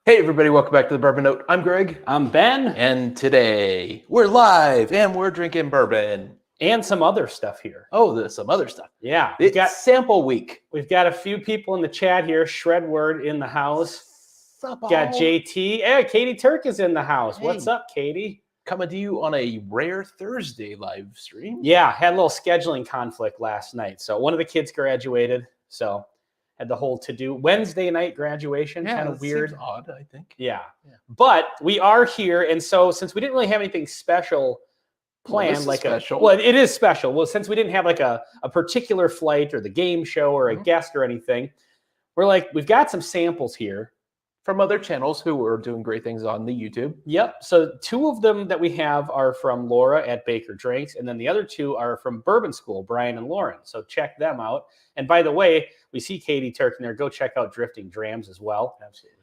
Hey everybody, welcome back to the Bourbon Note. I'm Greg, I'm Ben, and today we're live and we're drinking bourbon. and some other stuff here. Oh, there's some other stuff. Yeah, It's sample week. we've got a few people in the chat here. Shredword in the house. Sup, Got all? JT. Yeah, Katie Turk is in the house. Hey. What's up, Katie? Coming to you on a rare Thursday live stream. Yeah, had a little scheduling conflict last night. So one of the kids graduated. So had the whole to-do Wednesday night graduation. Yeah, Kind of weird. Seems odd, I think. Yeah. But we are here, and so since we didn't really have anything special planned, special. Well, it is special. Well, since we didn't have like a particular flight or the game show or a guest or anything, we're like, we've got some samples here from other channels who are doing great things on the YouTube. Yep. So two of them that we have are from Laura at Baker Drinks, and then the other two are from Bourbon School, Brian and Lauren. So check them out. And by the way, we see Katie Turk in there. Go check out Drifting Drams as well. Absolutely.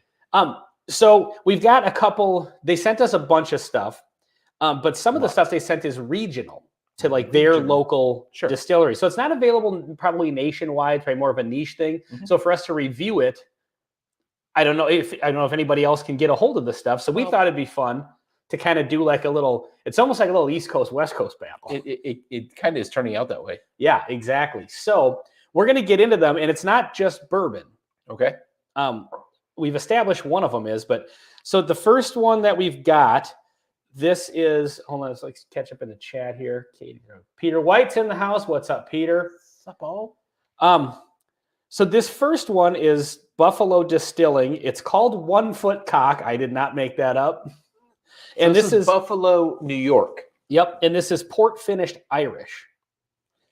So we've got a couple. They sent us a bunch of stuff, but some of the stuff they sent is regional to like their local distillery. So it's not available probably nationwide. It's probably more of a niche thing. So for us to review it, I don't know if anybody else can get a hold of this stuff. So we thought it'd be fun to kind of do like a little. It's almost like a little East Coast West Coast battle. It kind of is turning out that way. Yeah, exactly. So we're going to get into them, and it's not just bourbon. Okay. We've established one of them is, but so the first one that we've got, this is. Hold on, let's catch up in the chat here. Katie, Peter White's in the house. What's up, Peter? What's up, all? So this first one is Buffalo Distilling. It's called 1 Foot Cock. I did not make that up. And this is Buffalo, New York. Yep. And this is port finished Irish.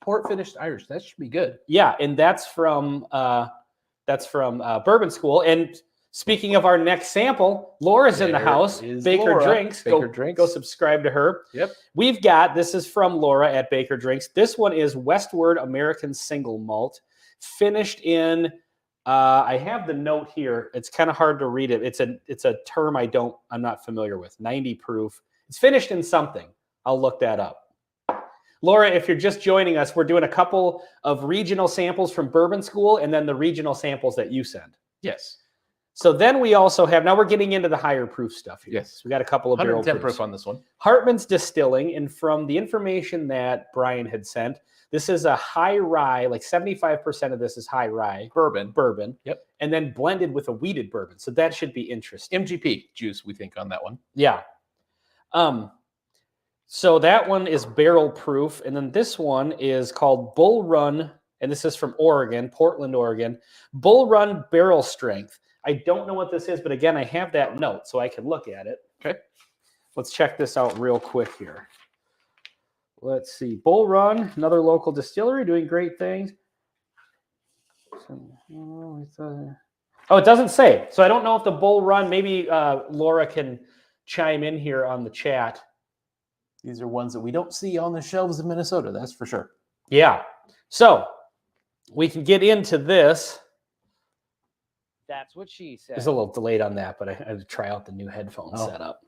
Port finished Irish. That should be good. Yeah, and that's from Bourbon School. And speaking of our next sample, Laura's in the house. Baker Drinks. Go subscribe to her. Yep. We've got, this is from Laura at Baker Drinks. This one is Westward American Single Malt, finished in. I have the note here. It's kind of hard to read it. It's a term I'm not familiar with. 90 proof. It's finished in something. I'll look that up. Laura, if you're just joining us, we're doing a couple of regional samples from Bourbon School and then the regional samples that you send. Yes. So then we also have, now we're getting into the higher proof stuff here. Yes. So we got a couple of barrel 110 proof on this one. Hartman's Distilling, and from the information that Brian had sent, this is a high rye, like 75% of this is high rye. Bourbon. Yep. And then blended with a wheated bourbon. So that should be interesting. MGP juice, we think, on that one. Yeah. So that one is barrel proof. And then this one is called Bull Run. And this is from Oregon, Portland, Oregon. Bull Run Barrel Strength. I don't know what this is, but again, I have that note so I can look at it. Okay. Let's check this out real quick here. Let's see. Bull Run, another local distillery doing great things. Oh, it doesn't say. So I don't know if the Bull Run, maybe Laura can chime in here on the chat. These are ones that we don't see on the shelves of Minnesota, that's for sure. Yeah. So we can get into this. That's what she said. There's a little delayed on that, but I had to try out the new headphone setup.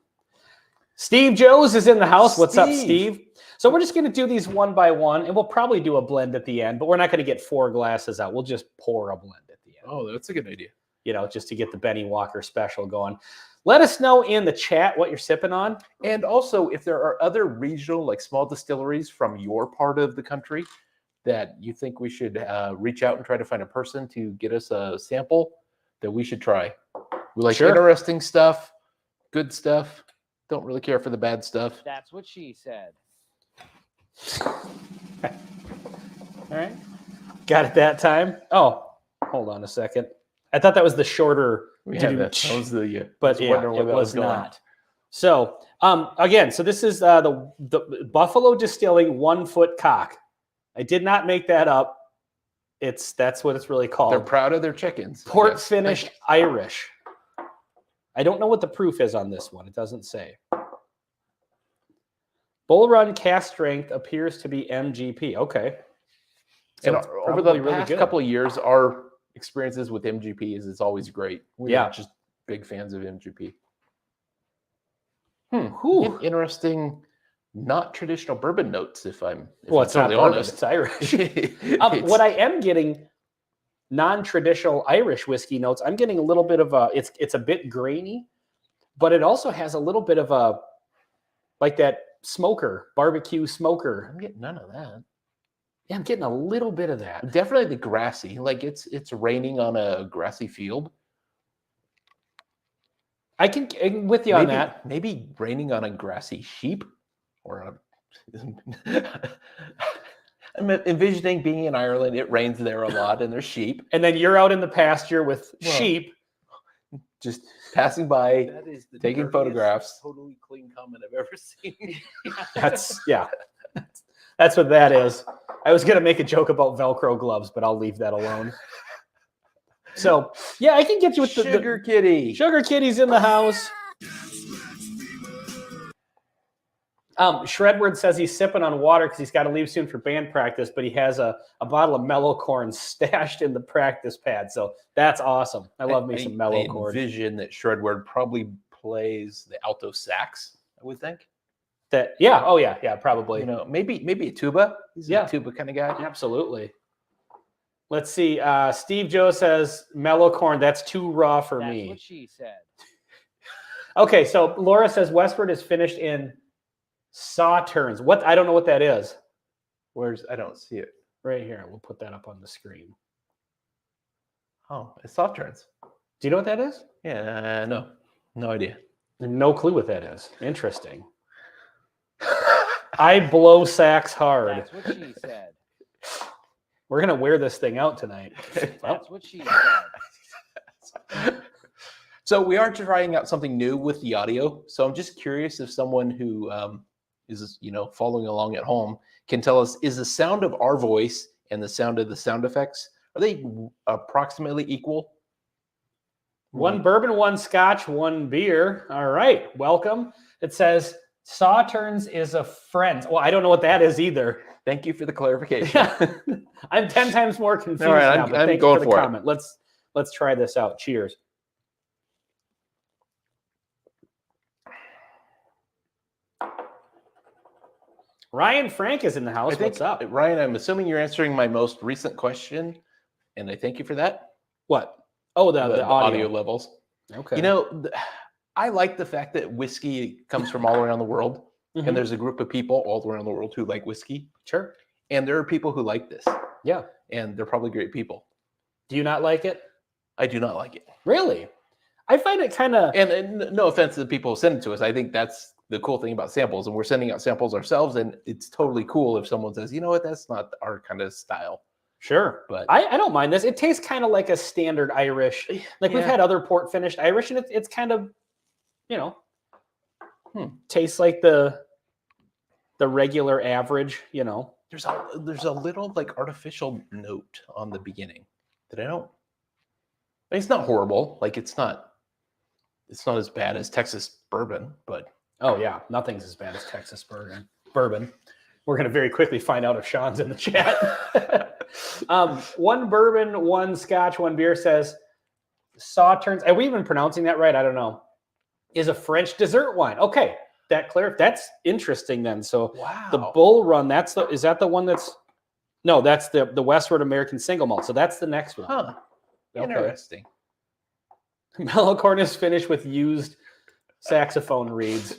Steve Joes is in the house. What's up, Steve? So we're just going to do these one by one, and we'll probably do a blend at the end, but we're not going to get 4 glasses out. We'll just pour a blend at the end. Oh, that's a good idea. You know, just to get the Benny Walker special going. Let us know in the chat what you're sipping on. And also, if there are other regional, like small distilleries from your part of the country that you think we should reach out and try to find a person to get us a sample that we should try. We like interesting stuff, good stuff. Don't really care for the bad stuff. That's what she said. All right. Got it that time. Oh, hold on a second. I thought that was the shorter. That was the, but yeah, it was not. So again, so this is the Buffalo Distilling 1 Foot Cock. I did not make that up. That's what it's really called. They're proud of their chickens. Port finished Irish. I don't know what the proof is on this one. It doesn't say. Bull Run cast strength appears to be MGP. Okay. So and over the past couple of years, our experiences with MGP is it's always great. We're just big fans of MGP. Interesting, not traditional bourbon notes. If I'm it's not honest, it's Irish. What I am getting, non-traditional Irish whiskey notes. I'm getting a little bit of a, it's a bit grainy, but it also has a little bit of a, like that barbecue smoker. I'm getting none of that. Yeah, I'm getting a little bit of that. Definitely the grassy, like it's raining on a grassy field. I'm with you on that. Maybe raining on a grassy sheep, or I'm envisioning being in Ireland. It rains there a lot, and there's sheep. And then you're out in the pasture with Well, sheep. Just passing by, That is the taking dirtiest, photographs. Totally clean comment I've ever seen. That's what that is. I was gonna make a joke about Velcro gloves, but I'll leave that alone. So yeah, I can get you with the Sugar Kitty. Sugar Kitty's in the house. Shredward says he's sipping on water because he's got to leave soon for band practice, but he has a bottle of mellow corn stashed in the practice pad. So that's awesome. I love me some mellow corn. I envision that Shredward probably plays the alto sax, I would think. Yeah, probably. You know, maybe a tuba. He's Yeah. a tuba kind of guy. Absolutely. Let's see. Steve Joe says mellow corn. That's too raw for That's me. what she said. Okay, so Laura says Westward is finished in Sauternes. What? I don't know what that is. I don't see it. Right here. We'll put that up on the screen. Oh, it's soft turns. Do you know what that is? Yeah, no idea. No clue what that is. Interesting. I blow sacks hard. That's what she said. We're gonna wear this thing out tonight. That's what she said. So we are trying out something new with the audio. So I'm just curious if someone who is following along at home can tell us, is the sound of our voice and the sound of the sound effects, are they approximately equal? One bourbon, one scotch, one beer. All right, welcome. It says Sauternes is a friend. Well, I don't know what that is either. Thank you for the clarification. I'm 10 times more confused All right, now. I'm But thank going you for the for it. comment. Let's try this out. Cheers. Ryan Frank is in the house. What's up? Ryan, I'm assuming you're answering my most recent question, and I thank you for that. What? Oh, the audio. levels. Okay. I like the fact that whiskey comes from all around the world, Mhm. and there's a group of people all around the world who like whiskey, Sure. and there are people who like this, Yeah. and they're probably great people. Do you not like it? I do not like it. Really? I find it kind of. And no offense to the people who send it to us. I think that's the cool thing about samples, and we're sending out samples ourselves, and it's totally cool if someone says, you know what, that's not our kind of style. Sure. But I don't mind this. It tastes kind of like a standard Irish. Like we've Yeah. had other port finished Irish, and it's kind of, tastes like the regular average, there's a little like artificial note on the beginning that I don't. It's not horrible. Like it's not as bad as Texas bourbon, but Oh yeah, nothing's as bad as Texas bourbon. We're gonna very quickly find out if Sean's in the chat. One bourbon, one scotch, one beer says Sauternes. Are we even pronouncing that right? I don't know. Is a French dessert wine. Okay, that's interesting then. So wow. the Bull Run, is that the one that's no, that's the Westward American single malt. So that's the next one. Huh. Okay. Interesting. Mellow corn is finished with used saxophone reeds.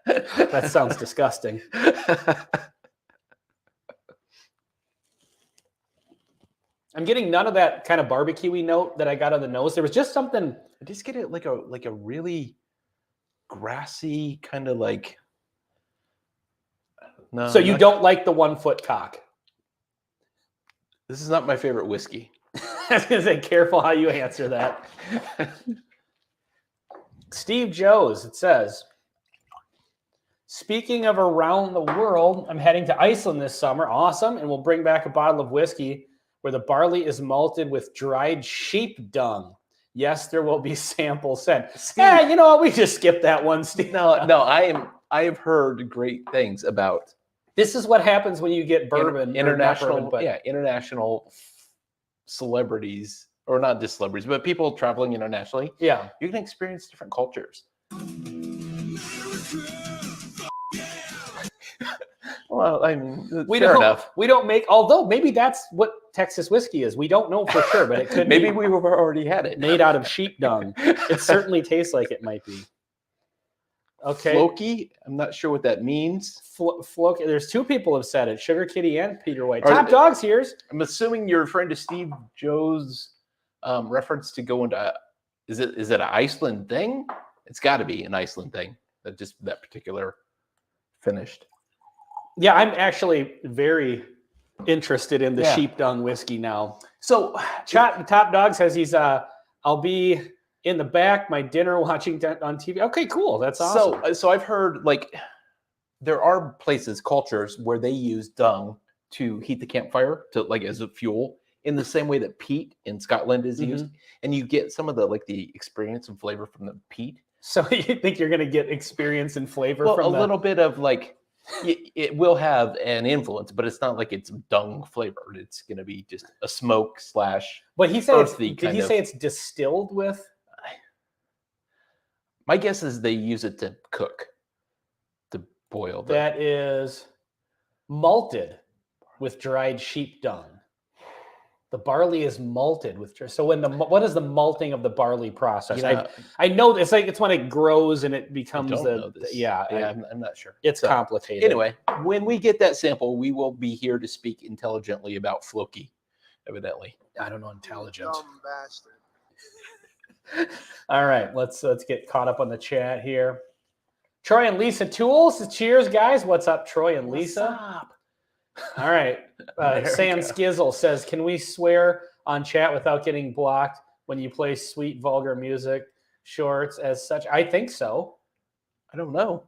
That sounds disgusting. I'm getting none of that kind of barbecue-y note that I got on the nose. There was just something. I just get it like a really grassy kind of like. No. So you don't like the 1 foot cock? This is not my favorite whiskey. I was gonna say, careful how you answer that. Steve Joes, it says, speaking of around the world, I'm heading to Iceland this summer. Awesome. And we'll bring back a bottle of whiskey where the barley is malted with dried sheep dung. Yes, there will be samples sent. Yeah, you know what? We just skipped that one, Steve. No, I have heard great things about This is what happens when you get bourbon. international celebrities, or not just celebrities, but people traveling internationally. Yeah. You can experience different cultures. Well, I mean, We fair don't. enough. We don't make. Although maybe that's what Texas whiskey is. We don't know for sure, but it could Maybe be we already had it. made out of sheep dung. It certainly tastes like it might be. Okay. Floki. I'm not sure what that means. There's two people have said it: Sugar Kitty and Peter White. Are Top they- dogs here's. I'm assuming you're referring to Steve Joe's reference to go into. Is it an Iceland thing? It's got to be an Iceland thing. That particular finished. Yeah, I'm actually very interested in the Yeah. sheep dung whiskey now. So Top Dog says he's I'll be in the back, my dinner watching on TV. Okay, cool. That's awesome. So I've heard like there are places, cultures where they use dung to heat the campfire to like as a fuel in the same way that peat in Scotland is used, and you get some of the experience and flavor from the peat. So you think you're going to get experience and flavor Well, from a little bit of like it will have an influence, but it's not like it's dung flavored. It's going to be just a smoke slash. But he said, earthy did he kind say of- it's distilled with? My guess is they use it to cook, to boil. That is malted with dried sheep dung. The barley is malted with. So what is the malting of the barley process? You know, I know it's when it grows and it I becomes don't know this. yeah. I'm not sure. It's So, complicated. Anyway, when we get that sample, we will be here to speak intelligently about Floki, evidently. I don't know intelligent. Dumb bastard. All right, let's get caught up on the chat here. Troy and Lisa Tools, cheers, guys. What's up, Troy and Lisa? All right. There we Sam go. Skizzle says, "Can we swear on chat without getting blocked when you play sweet vulgar music shorts as such?" I think so. I don't know.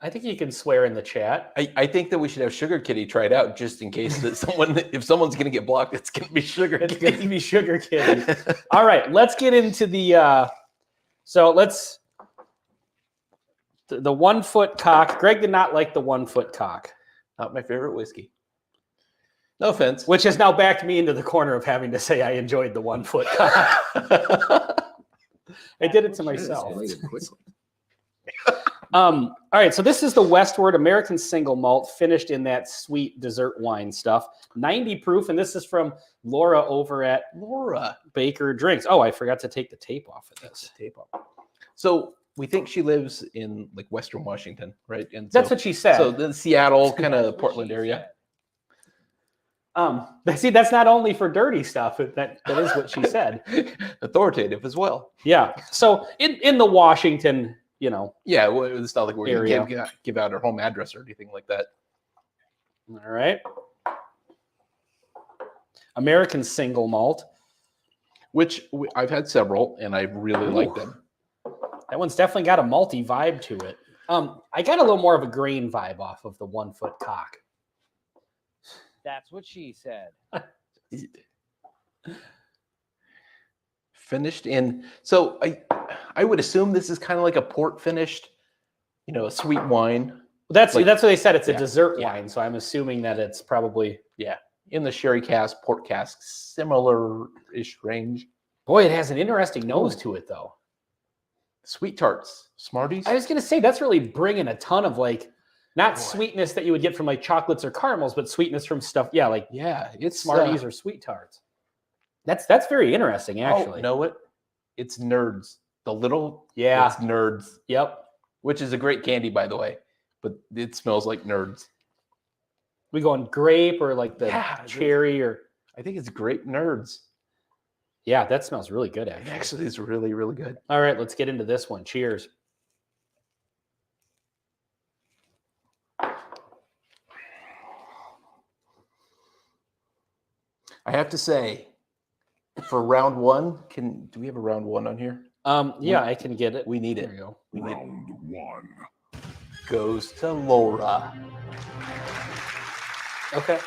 I think you can swear in the chat. I think that we should have Sugar Kitty try it out just in case that if someone's going to get blocked, it's going to be Sugar It's Kitty. going to be Sugar Kitty. All right, let's get into the. The 1 foot cock. Greg did not like the 1 foot cock, Not my favorite whiskey. No offense. which has now backed me into the corner of having to say I enjoyed the 1 foot cock. I did it to myself. All right, so this is the Westward American Single Malt, finished in that sweet dessert wine stuff, 90 proof, and this is from Laura over at Laura. Baker Drinks. Oh, I forgot to take the tape off of this. Tape off. So we think she lives in like Western Washington, right? And That's so, what she said. So the Seattle kind That's of what Portland she area. See, that's not only for dirty stuff. That is what she said. Authoritative as well. Yeah. So in the Washington, Yeah, well, it's not like we're Area. going to give out her home address or anything like that. all right. American Single Malt. Which I've had several, and I really like them. That one's definitely got a malty vibe to it. I got a little more of a grain vibe off of the 1 foot cock. That's what she said. Finished in. So I would assume this is kind of like a port finished, a sweet wine. That's Like- what they said. It's a yeah, dessert yeah. wine, so I'm assuming that it's probably. In the sherry cask, port cask, similar-ish range. Boy, it has an interesting nose to it, though. Sweet tarts, Smarties. I was gonna say that's really bringing a ton of not Boy. sweetness that you would get from chocolates or caramels, but sweetness from stuff. Yeah, like Yeah, it's Smarties or sweet tarts. That's very interesting, actually. Oh, know it? It's Nerds. The little Yeah. it's Nerds, Yep. which is a great candy, by the way. But it smells like Nerds. We going grape or like the Yeah, cherry or I think it's grape Nerds. yeah, that smells really good, It actually. actually is really, really good. All right, let's get into this one. Cheers. I have to say, for round one, do we have a round one on here? Yeah, I can get it. We need There it. we go. We need it. Goes to Laura. Okay.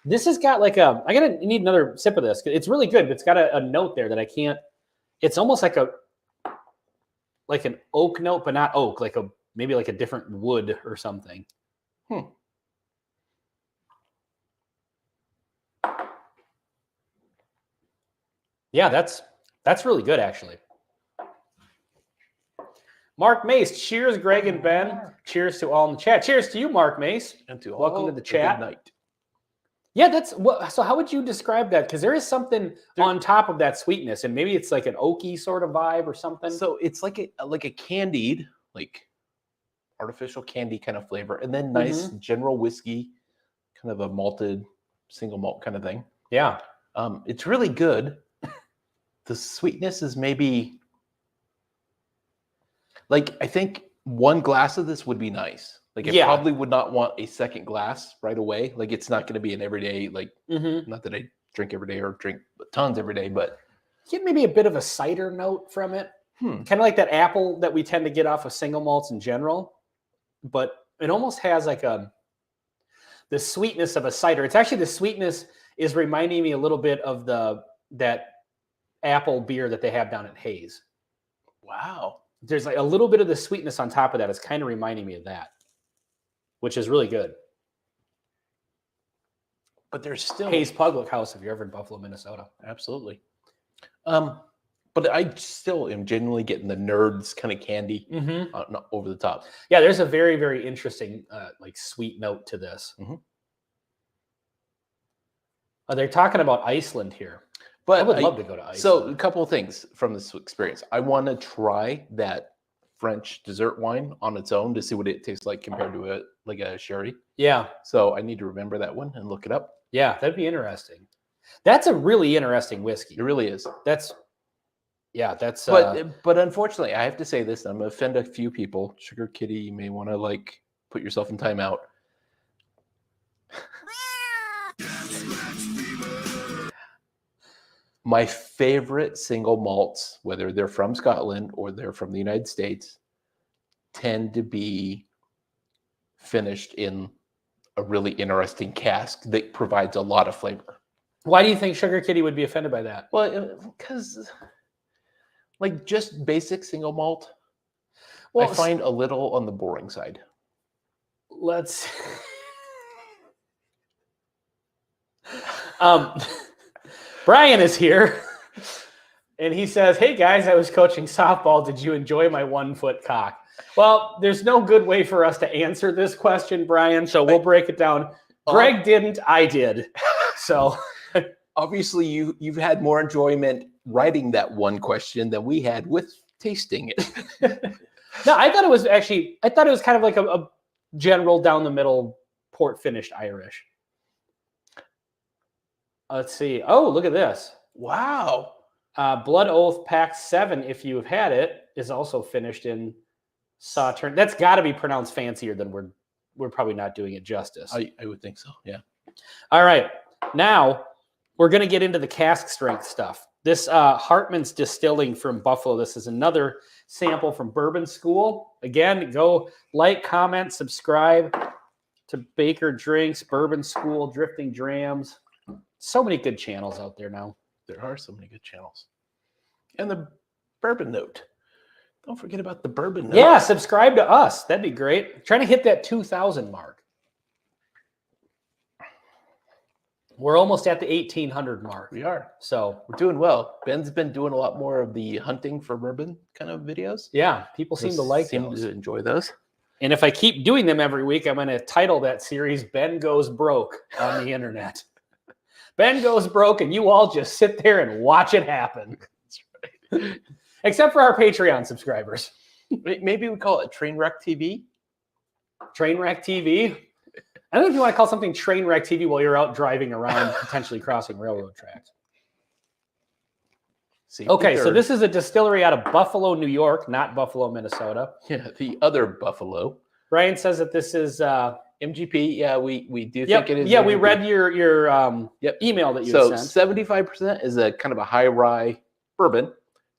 This has got I need another sip of this. It's really good, but it's got a note there that I can't. It's almost like an oak note, but not oak, maybe like a different wood or something. Yeah, that's really good, actually. Mark Mace, cheers, Greg and Ben. Cheers to all in the chat. Cheers to you, Mark Mace. And to Welcome all, to the a chat. Good night. Yeah, that's what. So, how would you describe that? Because there is something on top of that sweetness, and maybe it's like an oaky sort of vibe or something. So it's like a candied, like artificial candy kind of flavor, and then nice general whiskey, kind of a malted single malt kind of thing. Yeah, it's really good. The sweetness is maybe like, I think one glass of this would be nice. Like, I probably would not want a second glass right away. Like, it's not going to be an everyday, like, not that I drink every day or drink tons every day, but get maybe a bit of a cider note from it. Kind of like that apple that we tend to get off of single malts in general, but it almost has like the sweetness of a cider. It's actually, the sweetness is reminding me a little bit of that apple beer that they have down at Hayes. wow. There's like a little bit of the sweetness on top of that. It's kind of reminding me of that, which is really good. But there's still Hayes Public House if you're ever in Buffalo, Minnesota. Absolutely. But I still am genuinely getting the nerds kind of candy over the top. Yeah, there's a very, very interesting like sweet note to this. They're talking about Iceland here. But I would love to go to Iceland. So a couple of things from this experience. I want to try that French dessert wine on its own to see what it tastes like compared to a sherry. Yeah. So I need to remember that one and look it up. Yeah, that'd be interesting. That's a really interesting whiskey. It really is. That's. But unfortunately, I have to say this. I'm gonna offend a few people. Sugar Kitty, you may want to like put yourself in timeout. My favorite single malts, whether they're from Scotland or they're from the United States, tend to be finished in a really interesting cask that provides a lot of flavor. Why do you think Sugar Kitty would be offended by that? Well, because like just basic single malt, well, I find a little on the boring side. Let's. Brian is here, and he says, "Hey guys, I was coaching softball. Did you enjoy my 1 foot cock?" Well, there's no good way for us to answer this question, Brian. So we'll break it down. Greg didn't. I did. So obviously, you've had more enjoyment writing that one question than we had with tasting it. No, I thought it was kind of like a general down the middle port finished Irish. Let's see. Oh, look at this. Wow. Blood Oath Pack 7, if you've had it, is also finished in Sauterne. That's got to be pronounced fancier than we're probably not doing it justice. I would think so, yeah. All right. Now, we're going to get into the cask strength stuff. This Hartman's Distilling from Buffalo. This is another sample from Bourbon School. Again, go like, comment, subscribe to Baker Drinks, Bourbon School, Drifting Drams. So many good channels out there now. There are so many good channels. And the Bourbon Note. Don't forget about the Bourbon Note. Yeah, subscribe to us. That'd be great. Trying to hit that 2,000 mark. We're almost at the 1,800 mark. We are. So we're doing well. Ben's been doing a lot more of the hunting for bourbon kind of videos. Yeah, people seem to like those. Seem to enjoy those. And if I keep doing them every week, I'm going to title that series Ben Goes Broke on the internet. Ben goes broke, and you all just sit there and watch it happen. That's right. Except for our Patreon subscribers. Maybe we call it Trainwreck TV. Trainwreck TV. I don't know if you want to call something Trainwreck TV while you're out driving around, potentially crossing railroad tracks. Okay, so this is a distillery out of Buffalo, New York, not Buffalo, Minnesota. Yeah, the other Buffalo. Brian says that this is MGP. Yeah, we do think it is. Yeah, MGP. we read your email that you sent. So 75% is a kind of a high rye bourbon.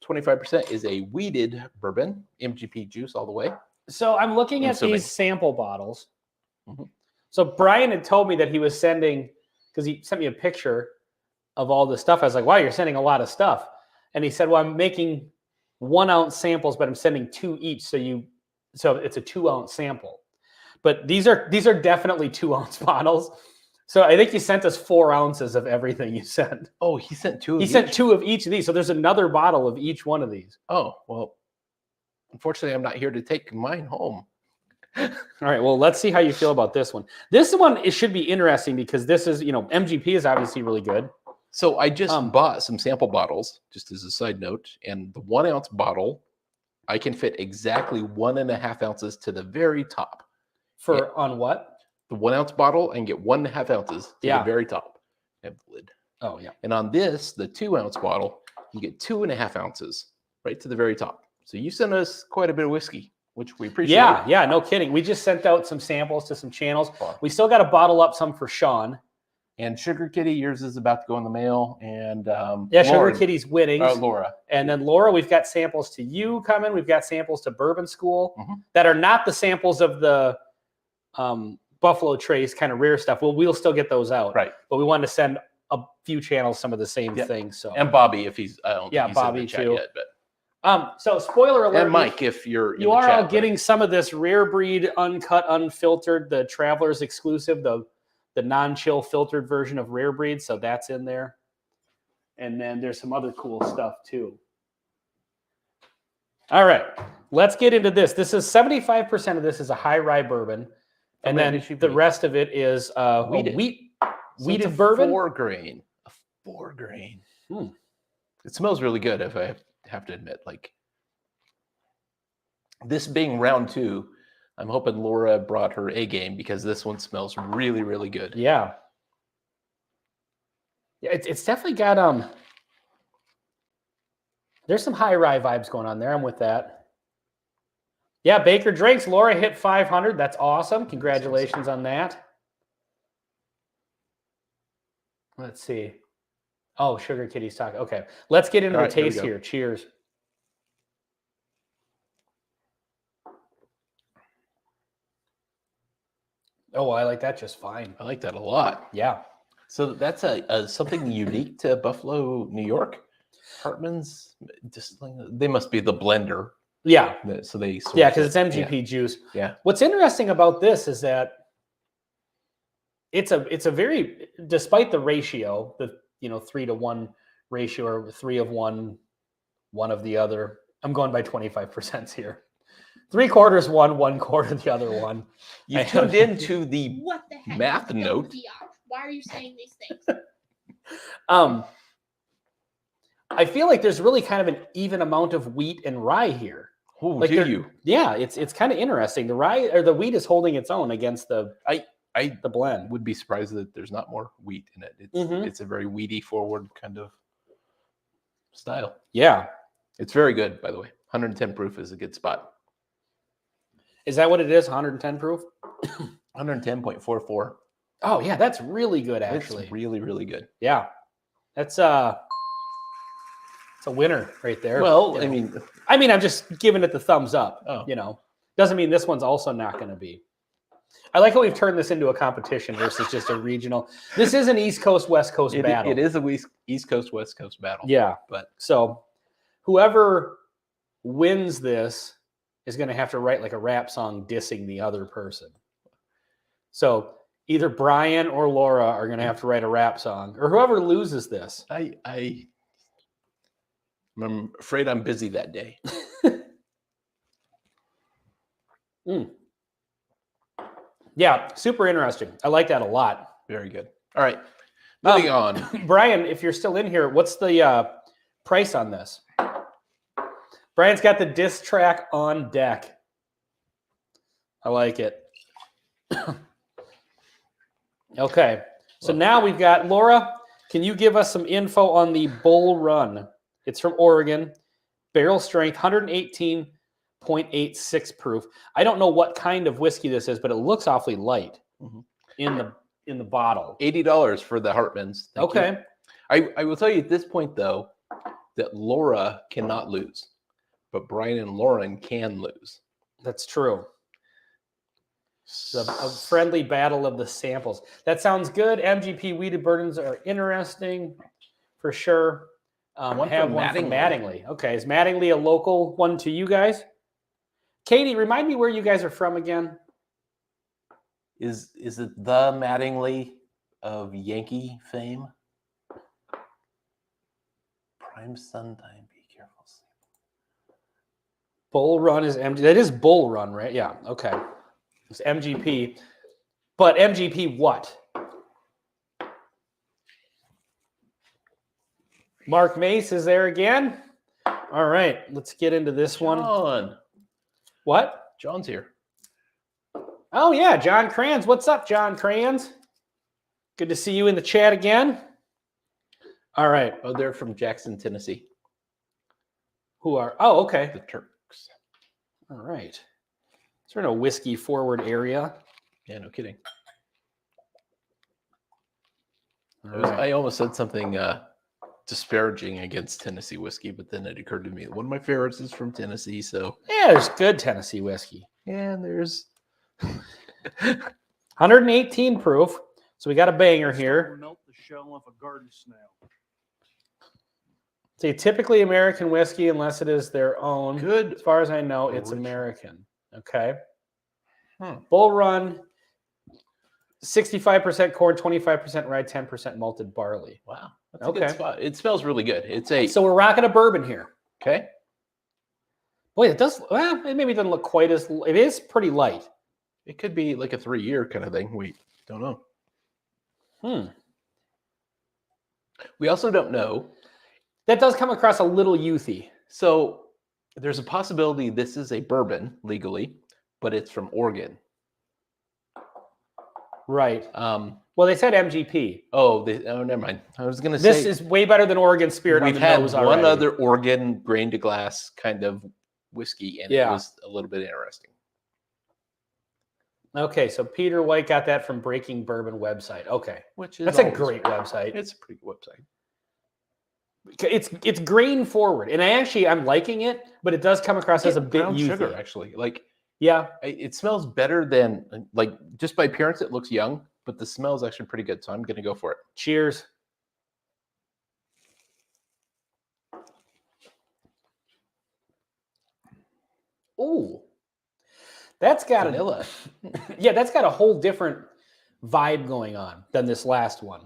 25% is a weeded bourbon, MGP juice all the way. So I'm looking at these sample bottles. So Brian had told me that he was sending, because he sent me a picture of all this stuff. I was like, wow, you're sending a lot of stuff. And he said, well, I'm making 1 ounce samples, but I'm sending 2 each. So it's a 2 ounce sample. But these are definitely 2 ounce bottles. So I think you sent us 4 ounces of everything you sent. Oh, he sent 2 of each? He sent 2 of each of these. So there's another bottle of each one of these. Oh, well, unfortunately, I'm not here to take mine home. All right. Well, let's see how you feel about this one. This one, it should be interesting because this is, MGP is obviously really good. So I just bought some sample bottles, just as a side note, and the 1 ounce bottle, I can fit exactly 1.5 ounces to the very top. On what? The 1 ounce bottle, I can get 1.5 ounces to the very top. I have the lid. Oh, yeah. And on this, the 2 ounce bottle, you get 2.5 ounces right to the very top. So you sent us quite a bit of whiskey, which we appreciate. Yeah, no kidding. We just sent out some samples to some channels. We still got to bottle up some for Sean. And Sugar Kitty, yours is about to go in the mail. And Sugar Kitty's winning. Laura. And then Laura, we've got samples to you coming. We've got samples to Bourbon School that are not the samples of the Buffalo Trace kind of rare stuff. We'll still get those out. Right. But we wanted to send a few channels some of the same things. So and Bobby, if he's I don't think he's Bobby in the chat too. yet, but so spoiler alert. and Mike, if you're you are all getting some of this rare breed, uncut, unfiltered, the Travelers exclusive, the non-chill filtered version of rare breed. So that's in there. And then there's some other cool stuff too. All right, let's get into this. This is 75% of this is a high rye bourbon. And then the rest of it is wheated bourbon. 4 grain. A 4 grain. It smells really good, if I have to admit. Like, this being round 2, I'm hoping Laura brought her A game because this one smells really, really good. Yeah. It's definitely got there's some high rye vibes going on there. I'm with that. Yeah, Baker Drinks. Laura hit 500. That's awesome. Congratulations on that. Let's see. Oh, Sugar Kitty's talking. Okay, let's get into the taste here. Cheers. Oh, I like that just fine. I like that a lot. Yeah. So that's a something unique to Buffalo, New York. Hartman's, they must be the blender. Yeah. So they because it's MGP juice. Yeah. What's interesting about this is that it's a very, despite the ratio, the 3-to-1 ratio, or 3 of one, 1 of the other. I'm going by 25% here. 3/4 one, 1/4 the other one. You tuned into the What the heck? math note. Why are you saying these things? I feel like there's really kind of an even amount of wheat and rye here. Oh, like do you? Yeah, it's kind of interesting. The rye or the wheat is holding its own against the blend. Would be surprised that there's not more wheat in it. It's a very wheaty forward kind of style. Yeah. It's very good, by the way. 110 proof is a good spot. Is that what it is? 110 proof? 110.44. Oh yeah, that's really good actually. It's really, really good. Yeah. That's it's a winner right there. Well, I mean I'm just giving it the thumbs up. Oh. Doesn't mean this one's also not going to be. I like how we've turned this into a competition versus just a regional. This is an East Coast, West Coast battle. It is a East Coast, West Coast battle. Yeah. But so whoever wins this is going to have to write like a rap song dissing the other person. So either Brian or Laura are going to have to write a rap song, or whoever loses this. I'm afraid I'm busy that day. Yeah, super interesting. I like that a lot. Very good. All right, moving on. Brian, if you're still in here, what's the price on this? Brian's got the diss track on deck. I like it. Okay, so now we've got Laura. Can you give us some info on the Bull Run? It's from Oregon, barrel strength, 118.86 proof. I don't know what kind of whiskey this is, but it looks awfully light in the bottle. $80 for the Hartmans. Thank you. I will tell you at this point though that Laura cannot lose, but Brian and Lauren can lose. That's true. A friendly battle of the samples. That sounds good. MGP wheated bourbons are interesting for sure. One have from one from Mattingly. Mattingly. Okay, is Mattingly a local one to you guys? Katie, remind me where you guys are from again. Is it the Mattingly of Yankee fame? Prime Sunshine, be careful. Bull Run is MG. That is Bull Run, right? Yeah. Okay. It's MGP. But MGP what? Mark Mace is there again. All right. Let's get into this one. John. What? John's here. Oh, yeah. John Kranz. What's up, John Kranz? Good to see you in the chat again. All right. Oh, they're from Jackson, Tennessee. Who are? Oh, okay. The Turks. All right. Is there a whiskey forward area? Yeah, no kidding. All right. I almost said something disparaging against Tennessee whiskey, but then it occurred to me that one of my favorites is from Tennessee. So Yeah, there's good Tennessee whiskey. and there's 118 proof. So we got a banger here. Melt the shell off a garden snail. See, typically American whiskey, unless it is their own. good. As far as I know, it's Original. American. Okay. Hmm. Bull Run, 65% corn, 25% rye, 10% malted barley. Wow, that's a good Okay. spot. It smells really good. It's a So we're rocking a bourbon here. okay. Boy, it does. Well, it maybe doesn't look quite as. It is pretty light. It could be like a 3-year kind of thing. We don't know. We also don't know. That does come across a little youthy. So there's a possibility this is a bourbon legally, but it's from Oregon. Right. Well, they said MGP. oh, never mind. I was going to This say is way better than Oregon Spirit on we've the had nose one already. other Oregon grain to glass kind of whiskey, and Yeah. it was a little bit interesting. Okay, so Peter White got that from Breaking Bourbon website. Okay, Which is that's a always- great website. It's a pretty good website. It's grain forward, and I'm liking it, but it does come across as a bit brown youthy. sugar, actually. Like Yeah, it smells better than like just by appearance. It looks young, but the smell is actually pretty good. So I'm going to go for it. cheers. Ooh, that's got Vanilla. yeah, that's got a whole different vibe going on than this last one.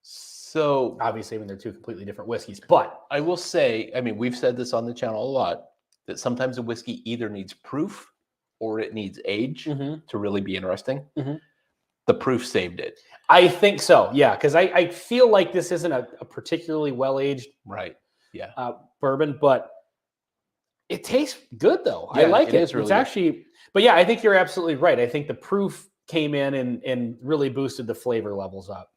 So Obviously, when they're two completely different whiskeys, but I will say, I mean, we've said this on the channel a lot, that sometimes a whiskey either needs proof or it needs age to really be interesting. Mhm. The proof saved it. I think so. Yeah, because I feel like this isn't a particularly well-aged Right. bourbon, but it tastes good though. I Yeah, like it it. is really It's good. actually, but yeah, I think you're absolutely right. I think the proof came in and really boosted the flavor levels up.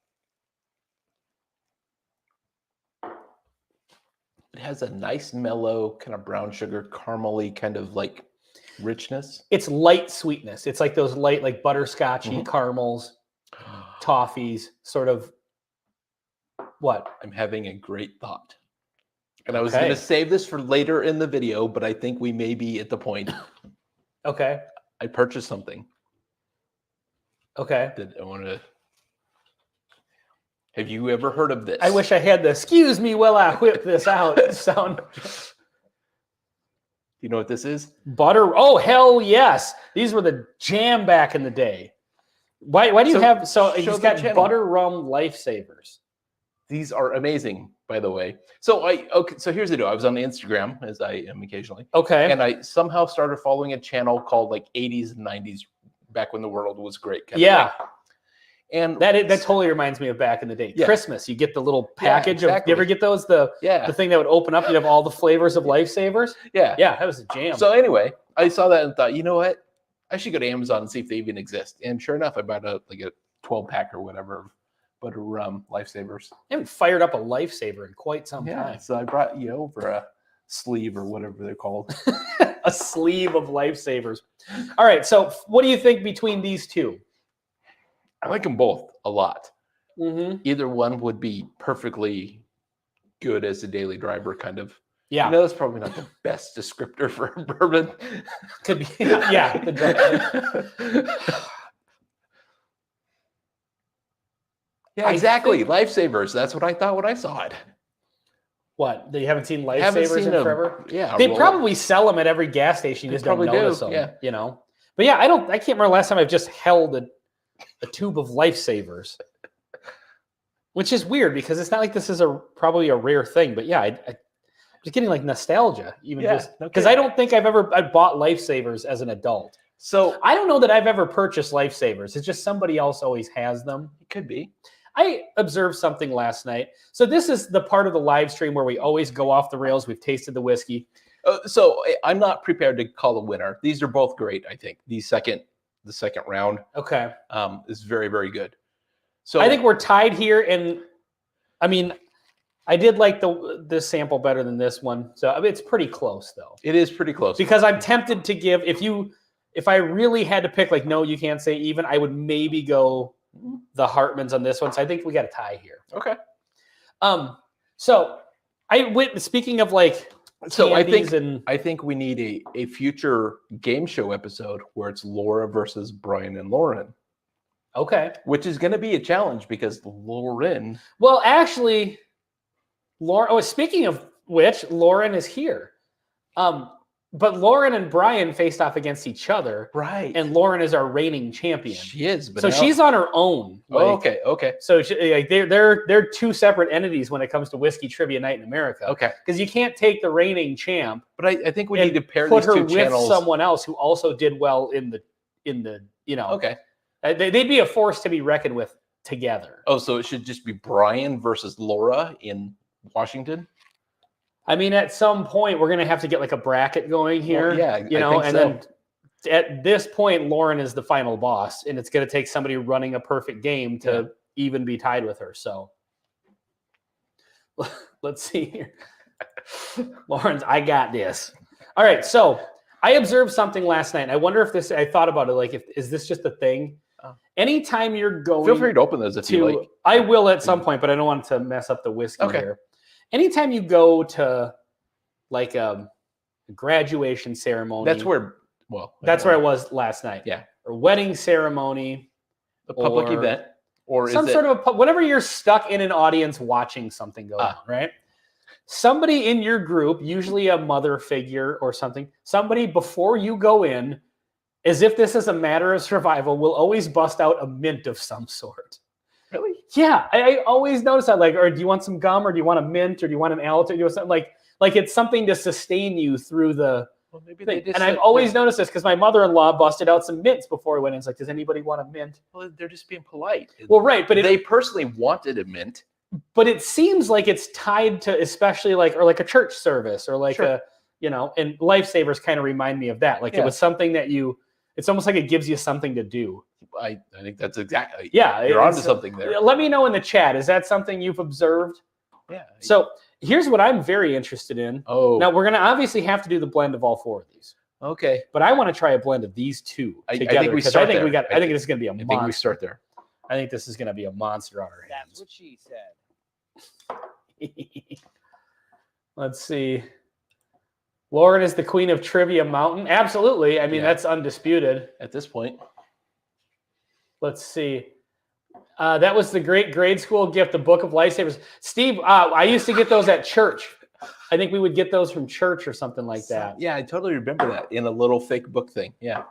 It has a nice mellow kind of brown sugar caramely kind of like richness. It's light sweetness. It's like those light, like butterscotchy caramels, toffees, sort of. What? I'm having a great thought. And I was going Okay. to save this for later in the video, but I think we may be at the point. Okay. I purchased something Okay. that I want to. Have you ever heard of this? I wish I had the "excuse me while I whip this out" sound. You know what this is? Butter. Oh, hell yes. These were the jam back in the day. Why do you So, have, so show he's the got channel. butter rum lifesavers. These are amazing, by the way. So so here's the deal. I was on Instagram, as I am occasionally, Okay. and I somehow started following a channel called like 80s and 90s, back when the world was great. Kind Yeah. of thing. And That totally reminds me of back in the day. Yeah. Christmas, you get the little Yeah, package of, exactly. you ever get those? The yeah, thing that would open up, you'd have all the flavors of lifesavers. yeah. Yeah, that was a jam. So anyway, I saw that and thought, you know what? I should go to Amazon and see if they even exist. And sure enough, I bought a 12-pack or whatever of butter rum lifesavers. I haven't fired up a lifesaver in quite some Yeah. time. So I brought you over a sleeve or whatever they're called. A sleeve of lifesavers. All right. So what do you think between these two? I like them both a lot. Mm-hmm. Either one would be perfectly good as a daily driver, kind of. Yeah. I know that's probably not the best descriptor for a bourbon. Could be. Yeah. The Yeah, I exactly. think- Lifesavers. That's what I thought when I saw it. What? You haven't seen Haven't lifesavers seen in them. forever? Yeah. They well, probably sell them at every gas station. You They just don't probably do, notice them. yeah. You know. But yeah, I can't remember last time I've just held a tube of lifesavers, which is weird because it's not like this is probably a rare thing. But yeah, Just getting like nostalgia, even Yeah, just no because kidding. I don't think I bought Lifesavers as an adult. So I don't know that I've ever purchased Lifesavers. It's just somebody else always has them. it could be. I observed something last night. So this is the part of the live stream where we always go off the rails. We've tasted the whiskey. I'm not prepared to call a winner. These are both great. I think the second round Okay. is very, very good. So I think we're tied here, and I mean, I did like this sample better than this one. So I mean, it's pretty close though. it is pretty close. Because I'm tempted to give if I really had to pick, like, no, you can't say even, I would maybe go the Hartmans on this one. So I think we got a tie here. Okay. So I went, speaking of like, So I candies think we need a future game show episode where it's Laura versus Brian and Lauren, okay. which is going to be a challenge because Lauren. Well, actually, Lauren. Oh, speaking of which, Lauren is here. But Lauren and Brian faced off against each other, Right. and Lauren is our reigning champion. She is. But So now- she's on her own. Like, okay. Okay. So like they're two separate entities when it comes to whiskey trivia night in America. Okay. Because you can't take the reigning champ But I think we and need to pair put these her two with channels. someone else who also did well in the Okay. they'd be a force to be reckoned with together. Oh, so it should just be Brian versus Laura in Washington? I mean, at some point we're gonna have to get like a bracket going here. Well, yeah, you I know, think and so. then at this point, Lauren is the final boss, and it's gonna take somebody running a perfect game to even be tied with her. So let's see here. Lauren's, I got this. All right, so I observed something last night. I wonder if this. I thought about it. Like, is this just a thing? Oh. Anytime you're going, Feel free to open those if you like. I will at some point, but I don't want to mess up the whiskey Okay. here. Anytime you go to like a graduation ceremony, That's where. Well, that's where I was last night. Yeah. Or wedding ceremony, a public or event, or some is sort it, of whenever you're stuck in an audience watching something go on, right? Somebody in your group, usually a mother figure or something, somebody before you go in, as if this is a matter of survival, will always bust out a mint of some sort. really? Yeah, I always notice that. Like, or do you want some gum, or do you want a mint, or do you want an Alto? Do you want something like it's something to sustain you through the Well, maybe thing. they just. And I've always noticed this because my mother-in-law busted out some mints before we went in. It's like, does anybody want a mint? Well, they're just being polite. Well, right, but they personally wanted a mint. but it seems like it's tied to, especially like, or like a church service, or like Sure. a, you know, and Lifesavers kind of remind me of that. Like, it Yeah. was something that it's almost like it gives you something to do. I think that's exactly. Yeah, you're onto it's- something there. Let me know in the chat. Is that something you've observed? Yeah. So here's what I'm very interested in. Oh. Now we're going to obviously have to do the blend of all four of these, Okay. but I want to try a blend of these two I think together we because start I think there. we got. I I think think- this is going to be a I think we monster. start there. I think this is going to be a monster on our That's hands. what she said. Let's see. Lauren is the queen of Trivia Mountain. Absolutely. I mean, Yeah. that's undisputed. At this point, Let's see. That was the great grade school gift, the Book of Lifesavers. Steve, I used to get those at church. I think we would get those from church or something like that. yeah, I totally remember that in a little fake book thing. Yeah.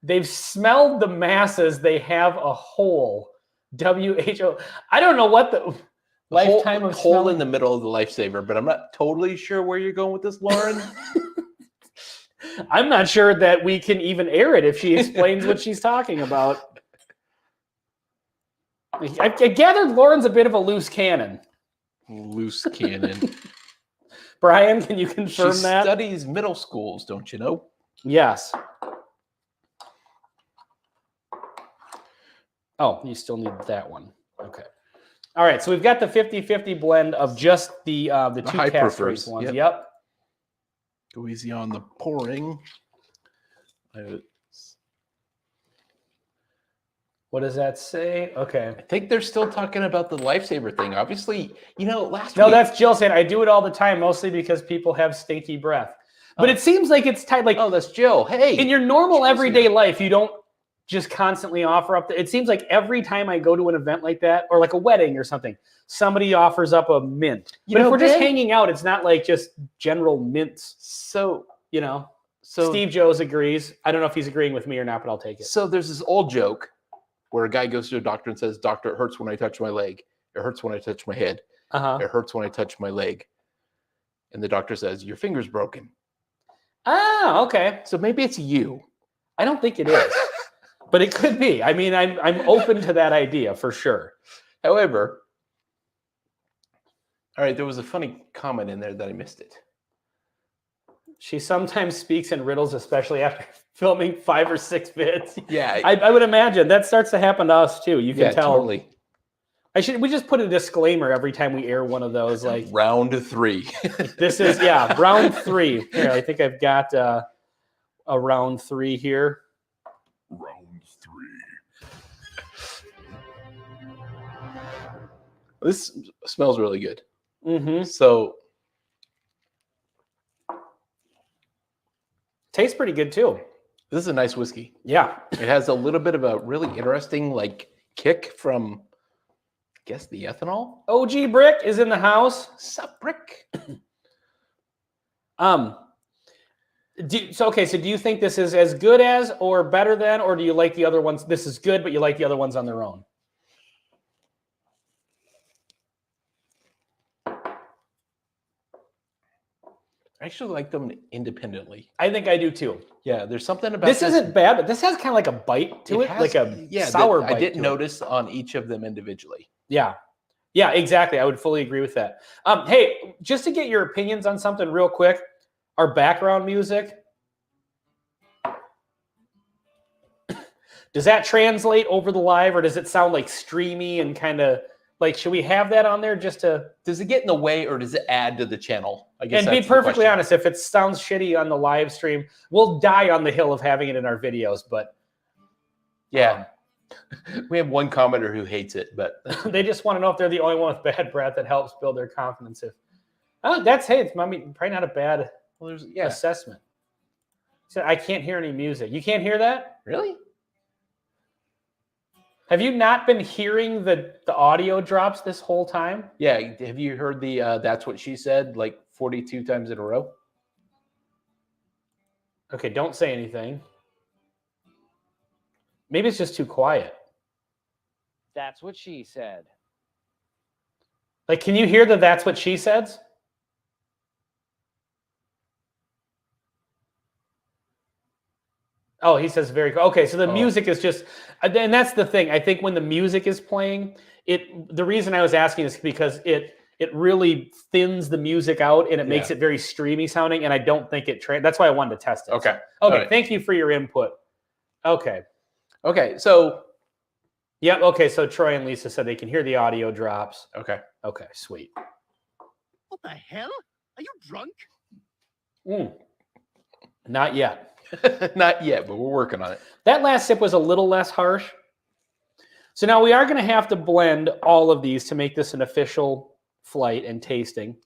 They've smelled the masses. They have a hole. WHO. I don't know what the lifetime of hole smelling. in the middle of the lifesaver, but I'm not totally sure where you're going with this, Lauren. I'm not sure that we can even air it if she explains what she's talking about. I gathered Lauren's a bit of a loose cannon. Loose cannon. Brian, can you She confirm that? studies middle schools, don't you know? Yes. Oh, you still need that one. Okay. All right, so we've got the 50-50 blend of just the two high cask proofers, race ones. yep. Yep. Go easy on the pouring. What does that say? Okay. I think they're still talking about the lifesaver thing. Obviously, last No, week. that's Jill saying I do it all the time, mostly because people have stinky breath. But Oh. it seems like it's tied. Like Oh, that's Jill. Hey. in your normal Jill's everyday here. life, you don't just constantly offer up. It seems like every time I go to an event like that, or like a wedding or something, somebody offers up a mint. You But if know, we're just Ben- hanging out, it's not like just general mints. So So Steve Joes agrees. I don't know if he's agreeing with me or not, but I'll take it. So there's this old joke where a guy goes to a doctor and says, "Doctor, it hurts when I touch my leg. It hurts when I touch my head. Uh-huh. It hurts when I touch my leg." And the doctor says, your finger's broken. Ah, okay. So maybe it's you. I don't think it is, but it could be. I mean, I'm open to that idea for sure. However, all right, there was a funny comment in there that I missed it. She sometimes speaks in riddles, especially after filming 5 or 6 vids. Yeah. I would imagine that starts to happen to us too. You can tell. Totally. We just put a disclaimer every time we air one of those. Like round 3. this is round 3. Here, I think I've got a round 3 here. Round 3. This smells really good. Mm-hmm. So Tastes pretty good too. this is a nice whiskey. Yeah. It has a little bit of a really interesting like kick from, I guess, the ethanol. OG Brick is in the house. Sup, Brick? So do you think this is as good as or better than, or do you like the other ones? This is good, but you like the other ones on their own? I actually like them independently. I think I do too. Yeah, there's something about This isn't bad, but this has kind of like a bite to it, has- like a yeah, sour that bite. I didn't to it. notice on each of them individually. Yeah. Yeah, exactly. I would fully agree with that. Hey, just to get your opinions on something real quick, our background music, does that translate over the live, or does it sound like streamy and kind of like, should we have that on there just to... Does it get in the way or does it add to the channel? I guess And be that's the perfectly question. honest, if it sounds shitty on the live stream, we'll die on the hill of having it in our videos, but Yeah. We have one commenter who hates it, but they just want to know if they're the only one with bad breath that helps build their confidence. It's probably not a bad well, there's assessment. So I can't hear any music. You can't hear that? Really? Have you not been hearing the audio drops this whole time? Yeah. Have you heard the that's what she said like 42 times in a row? Okay, don't say anything. Maybe it's just too quiet. That's what she said. Like, can you hear that's what she said? Oh, he says very cool. Okay, so the music is just, and that's the thing. I think when the music is playing, the reason I was asking is because it really thins the music out and it makes it very streamy sounding, and I don't think that's why I wanted to test it. Okay. Okay, All right. Thank you for your input. Okay. Okay. So Yep. Okay, so Troy and Lisa said they can hear the audio drops. okay. Okay, sweet. What the hell? Are you drunk? Not yet. Not yet, but we're working on it. That last sip was a little less harsh. So now we are going to have to blend all of these to make this an official flight and tasting.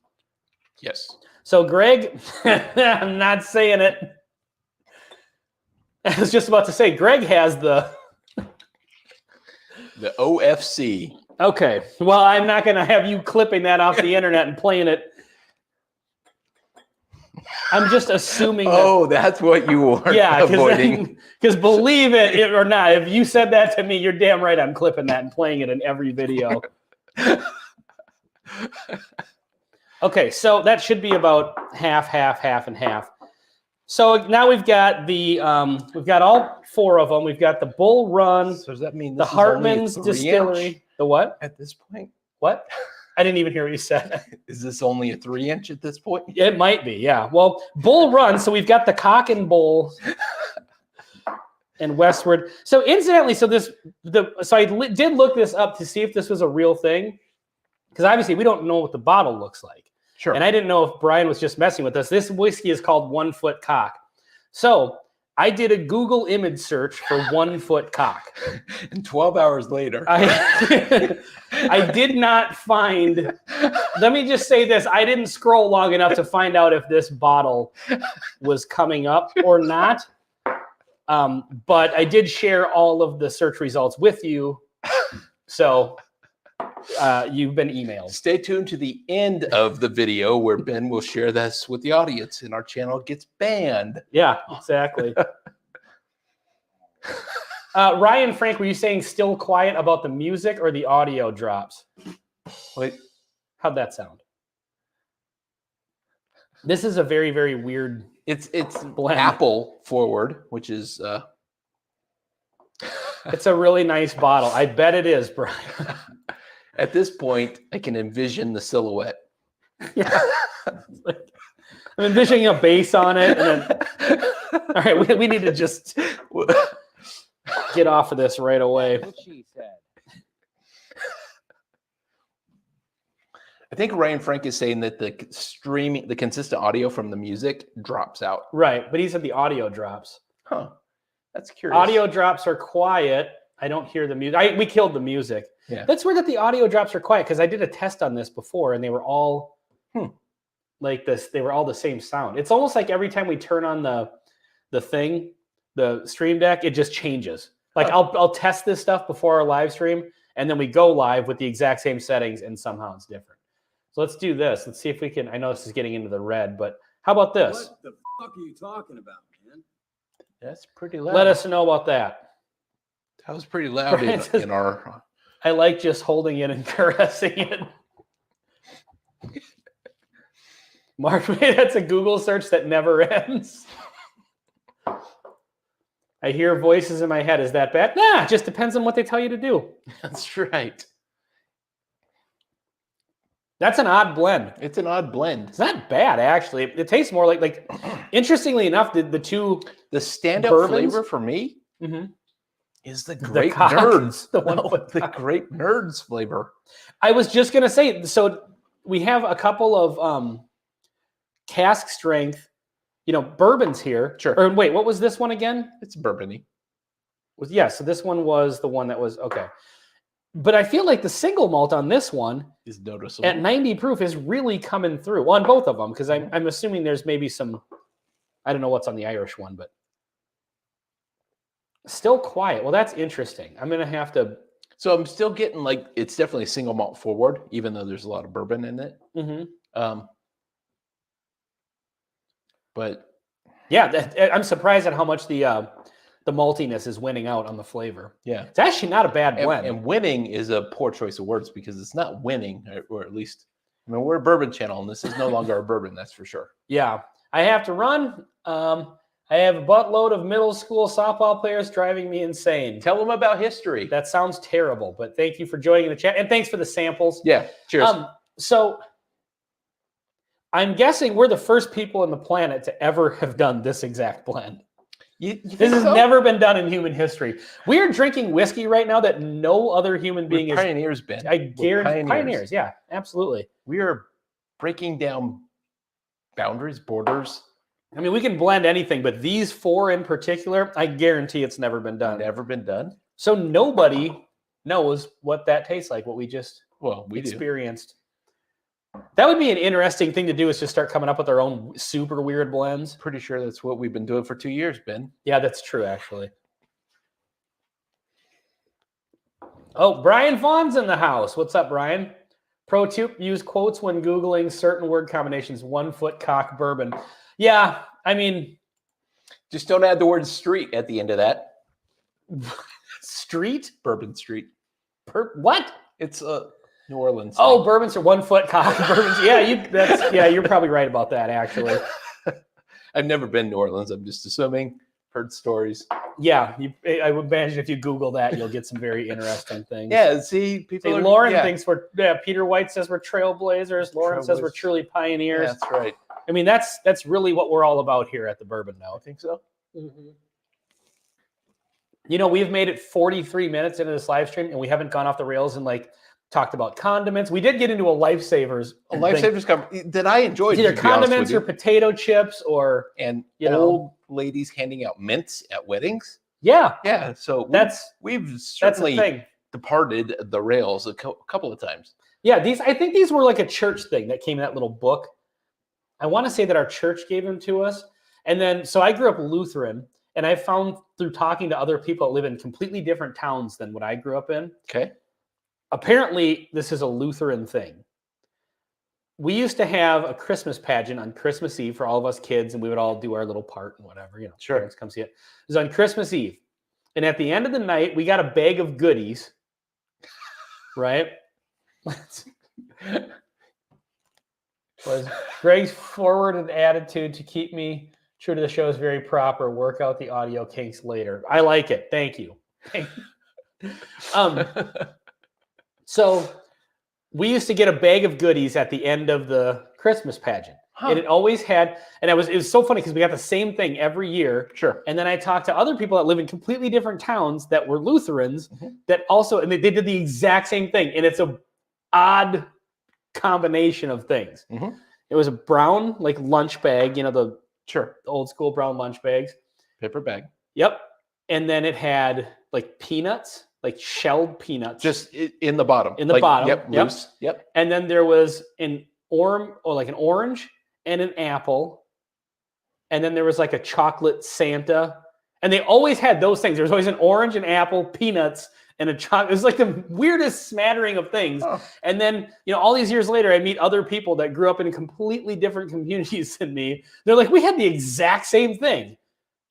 Yes. So Greg, I'm not saying it. I was just about to say, Greg has the OFC. Okay. Well, I'm not going to have you clipping that off the internet and playing it. I'm just assuming that, That's what you were avoiding. Because believe it or not, if you said that to me, you're damn right I'm clipping that and playing it in every video. Okay, so that should be about half, and half. So now we've got we've got all 4 of them. We've got the Bull Run, So does that mean the this is only a Hartman's 3-inch Distillery. The what? at this point? What? I didn't even hear what you said. Is this only a 3-inch at this point? It might be, yeah. Well, Bull Run. So we've got the Cock and Bull and Westward. So incidentally, so I did look this up to see if this was a real thing, because obviously we don't know what the bottle looks like. Sure. And I didn't know if Brian was just messing with us. This whiskey is called 1 Foot Cock. So I did a Google image search for 1 Foot Cock. And 12 hours later. I did not find, let me just say this, I didn't scroll long enough to find out if this bottle was coming up or not. But I did share all of the search results with you. So you've been emailed. Stay tuned to the end of the video where Ben will share this with the audience and our channel gets banned. Yeah, exactly. Ryan, Frank, were you saying still quiet about the music or the audio drops? Wait, How'd that sound? This is a very, very weird. It's Blend. apple forward, which is It's a really nice bottle. I bet it is, Brian. at this point I can envision the silhouette. Yeah. I'm envisioning a base on it, and then all right, we need to just get off of this right away. That's what she said. I think Ryan Frank is saying that the consistent audio from the music drops out. Right, but he said the audio drops. Huh. That's curious. Audio drops are quiet. I don't hear the music. We killed the music. Yeah. That's weird that the audio drops are quiet because I did a test on this before and they were all like this. They were all the same sound. It's almost like every time we turn on the thing, the stream deck, it just changes. Like I'll test this stuff before our live stream and then we go live with the exact same settings and somehow it's different. So let's do this. Let's see if we can. I know this is getting into the red, but how about this? What the fuck are you talking about, man? That's pretty loud. Let us know about that. That was pretty loud in our. I like just holding it and caressing it. Mark, that's a Google search that never ends. I hear voices in my head. Is that bad? Nah, it just depends on what they tell you to do. That's right. That's an odd blend. It's an odd blend. It's not bad, actually. It tastes more like interestingly enough, the standout bourbons? flavor for me Mhm. is the grape cock. nerds. The one with the cock. grape nerds flavor. I was just gonna say, so we have a couple of cask strength, bourbons here. Sure. Or wait, what was this one again? It's bourbony. So this one was the one that was okay. But I feel like the single malt on this one Is noticeable. at 90 proof is really coming through on both of them because I'm assuming there's maybe some, I don't know what's on the Irish one, but still quiet. Well, that's interesting. I'm gonna have to. So I'm still getting it's definitely single malt forward, even though there's a lot of bourbon in it. But yeah, I'm surprised at how much the maltiness is winning out on the flavor. yeah, It's actually not a bad blend. and winning is a poor choice of words because it's not winning, or at least we're a bourbon channel, and this is no longer a bourbon. That's for sure. Yeah, I have to run. I have a buttload of middle school softball players driving me insane. Tell them about history. That sounds terrible, but thank you for joining the chat and thanks for the samples. Yeah. Cheers. So I'm guessing we're the first people on the planet to ever have done this exact blend. You think This has so? never been done in human history. We are drinking whiskey right now that no other human being We're is. pioneers, Ben. I We're guarantee pioneers. Yeah, absolutely. We are breaking down boundaries, borders. I mean, we can blend anything, but these four in particular, I guarantee it's never been done. Never been done. So nobody knows what that tastes like, what we just Well, we do. experienced. That would be an interesting thing to do, is just start coming up with our own super weird blends. Pretty sure that's what we've been doing for 2 years, Ben. Yeah, that's true, actually. Oh, Brian Vaughn's in the house. What's up, Brian? Pro tip, use quotes when Googling certain word combinations. 1 foot cock bourbon. Yeah, I mean... Just don't add the word street at the end of that. Street? Bourbon Street. What? It's New Orleans. Oh, bourbons are 1 foot cock bourbons. Yeah, you're probably right about that, actually. I've never been to New Orleans. I'm just assuming. Heard stories. Yeah, I would imagine if you Google that, you'll get some very interesting things. Yeah, see, people. See, Lauren thinks Peter White says we're trailblazers. Lauren says we're Trailblazers. truly pioneers. Yeah, that's right. I mean, that's really what we're all about here at the Bourbon Note. I think so. We've made it 43 minutes into this live stream, and we haven't gone off the rails and talked about condiments. We did get into a Lifesavers. A Lifesavers company that I enjoyed. Either to be honest condiments with or potato chips or and old ladies handing out mints at weddings. Yeah, Yeah, so we've that's the certainly thing. departed the rails a couple of times. Yeah, I think these were like a church thing that came in that little book. I want to say that our church gave them to us. And then, so I grew up Lutheran, and I found through talking to other people that live in completely different towns than what I grew up in. Okay. Apparently, this is a Lutheran thing. We used to have a Christmas pageant on Christmas Eve for all of us kids, and we would all do our little part and whatever, Sure. Parents come see it. It was on Christmas Eve. And at the end of the night, we got a bag of goodies, right? was Greg's forwarded attitude to keep me true to the show is very proper. Work out the audio kinks later. I like it. Thank you. So we used to get a bag of goodies at the end of the Christmas pageant. And it always had, and it was so funny because we got the same thing every year. Sure. And then I talked to other people that live in completely different towns that were Lutherans that also, and they did the exact same thing. And it's a odd combination of things. It was a brown like lunch bag, you know, the old school brown lunch bags. Paper bag. Yep. And then it had like peanuts, like shelled peanuts. Just in the bottom. In the bottom. Yep. Loose. Yep. And then there was an orange and an apple. And then there was like a chocolate Santa. And they always had those things. There was always an orange, an apple, peanuts, and a chocolate. It was like the weirdest smattering of things. Oh. And then, you know, all these years later, I meet other people that grew up in completely different communities than me. They're like, we had the exact same thing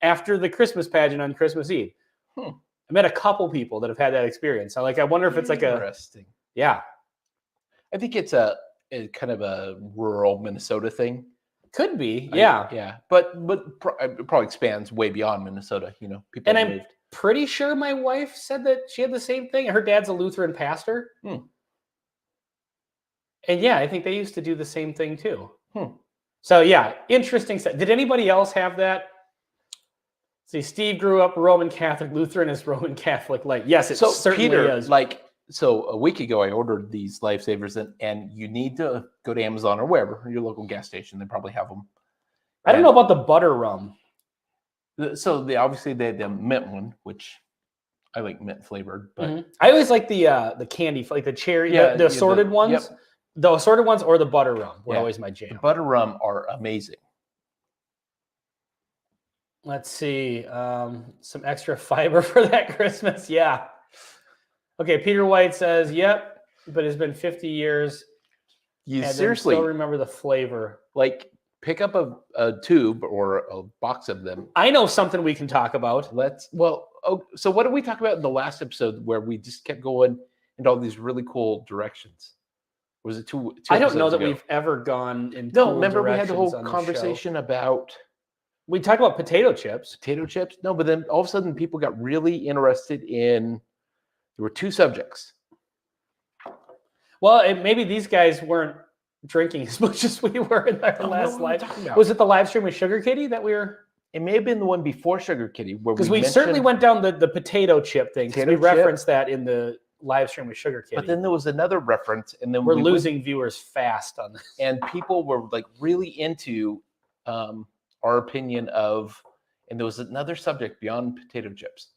after the Christmas pageant on Christmas Eve. I met a couple people that have had that experience. I wonder if it's like interesting. Yeah. I think it's a kind of a rural Minnesota thing. Could be, yeah. Yeah. But it probably expands way beyond Minnesota, you know. People and I'm moved. Pretty sure my wife said that she had the same thing. Her dad's a Lutheran pastor. And yeah, I think they used to do the same thing too. So yeah, interesting stuff. Did anybody else have that? See, Steve grew up Roman Catholic. Lutheran is Roman Catholic. Like, yes, it certainly Peter, is. So a week ago, I ordered these Lifesavers, and you need to go to Amazon or wherever, your local gas station. They probably have them. I don't know about the butter rum. So obviously they had the mint one, which I like mint flavored. But I always like the candy, like the cherry, the assorted ones. Yep. The assorted ones or the butter rum were always my jam. The butter rum are amazing. Let's see. Some extra fiber for that Christmas. Yeah. Okay, Peter White says, yep, but it's been 50 years. You and seriously still remember the flavor. Like, pick up a tube or a box of them. I know something we can talk about. So what did we talk about in the last episode where we just kept going into all these really cool directions? Was it two I don't know that ago? We've ever gone in No, cool remember we had the whole directions on conversation about we talked about potato chips. Potato chips? No, but then all of a sudden people got really interested in, there were two subjects. Well, maybe these guys weren't drinking as much as we were in our last live. Was it the live stream with Sugar Kitty that we were? It may have been the one before Sugar Kitty, where because we certainly went down the potato chip thing. We referenced that in the live stream with Sugar Kitty. But then there was another reference, and then we're losing viewers fast on this. And people were like really into our opinion of, and there was another subject beyond potato chips.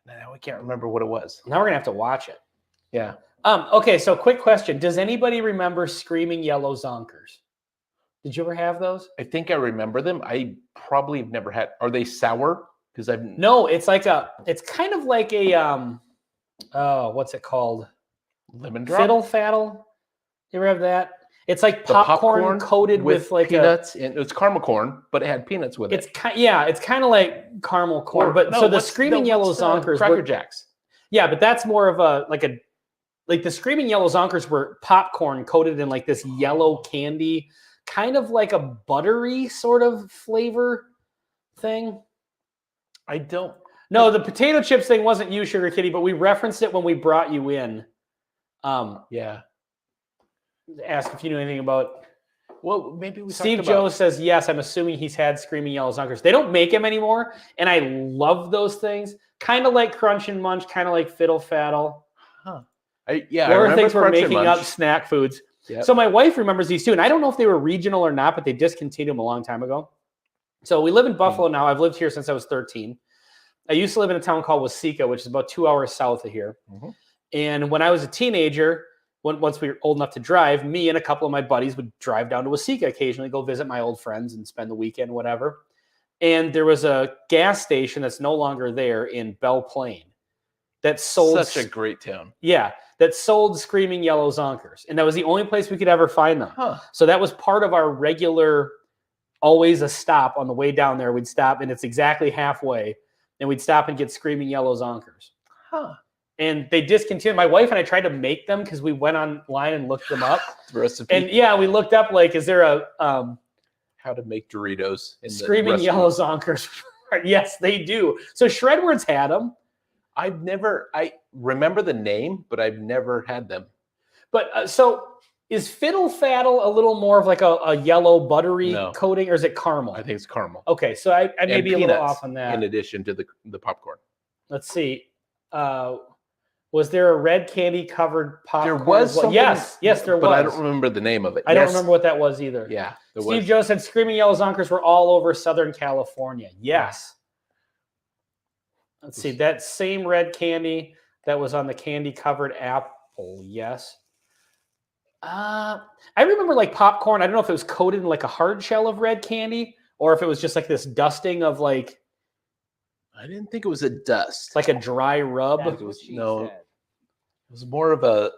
Now I can't remember what it was. Now we're gonna have to watch it. Yeah. Okay, so quick question. Does anybody remember Screaming Yellow Zonkers? Did you ever have those? I think I remember them. I probably have never had. Are they sour? Because I've No, it's kind of like a what's it called? Lemon drop? Fiddle faddle. You ever have that? It's like popcorn coated with like peanuts. And it's caramel corn, but it had peanuts with it. It's kind of like caramel corn. But no, so the Screaming Yellow Zonkers Cracker Jacks. Yeah, but that's more of like the Screaming Yellow Zonkers were popcorn coated in like this yellow candy, kind of like a buttery sort of flavor thing. I don't. No, the potato chips thing wasn't you, Sugar Kitty, but we referenced it when we brought you in. Yeah. Ask if you knew anything about. Well, maybe we. Steve Joe says yes. I'm assuming he's had Screaming Yellow Zonkers. They don't make them anymore, and I love those things. Kind of like Crunch and Munch, kind of like Fiddle Faddle. Huh. Laura thinks we're making up snack foods. Yep. So my wife remembers these too, and I don't know if they were regional or not, but they discontinued them a long time ago. So we live in Buffalo now. I've lived here since I was 13. I used to live in a town called Waseca, which is about 2 hours south of here. And when I was a teenager, once we were old enough to drive, me and a couple of my buddies would drive down to Waseca occasionally, go visit my old friends and spend the weekend, whatever. And there was a gas station that's no longer there in Belle Plaine that sold such a great town. Yeah, that sold Screaming Yellow Zonkers, and that was the only place we could ever find them. So that was part of our regular, always a stop on the way down there. We'd stop, and it's exactly halfway, and we'd stop and get Screaming Yellow Zonkers. and they discontinued. My wife and I tried to make them because we went online and looked them up. The recipe. And yeah, we looked up like, is there a how to make Doritos in the Screaming recipe. Yellow Zonkers? Yes, they do. So Shredward's had them, I remember the name, but I've never had them. but so is Fiddle Faddle a little more of like a yellow buttery No. coating, or is it caramel? I think it's caramel. Okay, so I may And be a little peanuts, off on that. in addition to the popcorn. Let's see. Was there a red candy covered popcorn? There was as well? something, yes, there was. but I don't remember the name of it. I don't Yes. remember what that was either. Yeah, there Steve was. Joe said Screaming Yellow Zonkers were all over Southern California. Yes. Let's see. That same red candy that was on the candy covered apple. Yes. I remember like popcorn. I don't know if it was coated in like a hard shell of red candy or if it was just like this dusting of like I didn't think it was a dust. a dry rub. That's it what was- she no. said. It was more of a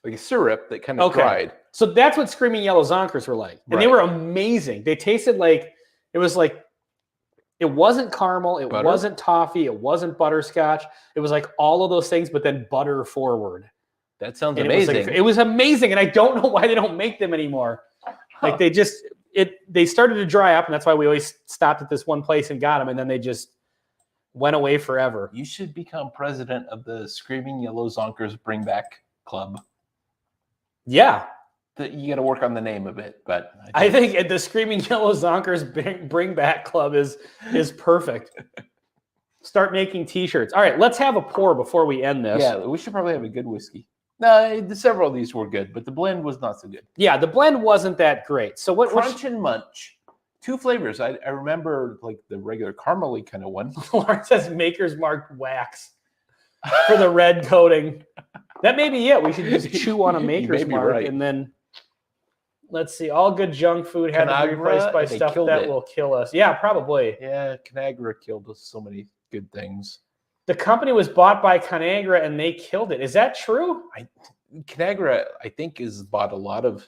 like a syrup that kind of Okay. dried. So that's what Screaming Yellow Zonkers were like. And they Right. were amazing. They tasted like it was like it wasn't caramel, it Butter? wasn't toffee, it wasn't butterscotch. It was like all of those things, but then butter forward. That sounds And it was, amazing. like, it was amazing. And I don't know why they don't make them anymore. Like they just they started to dry up, and that's why we always stopped at this one place and got them, and then they just went away forever. You should become president of the Screaming Yellow Zonkers Bring Back Club. Yeah. You got to work on the name of it, but I think the Screaming Yellow Zonkers Bring Back Club is perfect. Start making T-shirts. All right, let's have a pour before we end this. yeah, we should probably have a good whiskey. No, several of these were good, but the blend was not so good. Yeah, the blend wasn't that great. So what? Crunch and Munch, 2 flavors. I remember like the regular caramely kind of one. Lauren says Maker's Mark wax for the red coating. That may be it. We should just chew on a You may Maker's be Mark right. and then let's see. All good junk food had to be Conagra, replaced by they stuff killed that it. will kill us. Yeah, probably. Yeah, Conagra killed us so many good things. The company was bought by Conagra and they killed it. Is that true? Conagra, I think, has bought a lot of.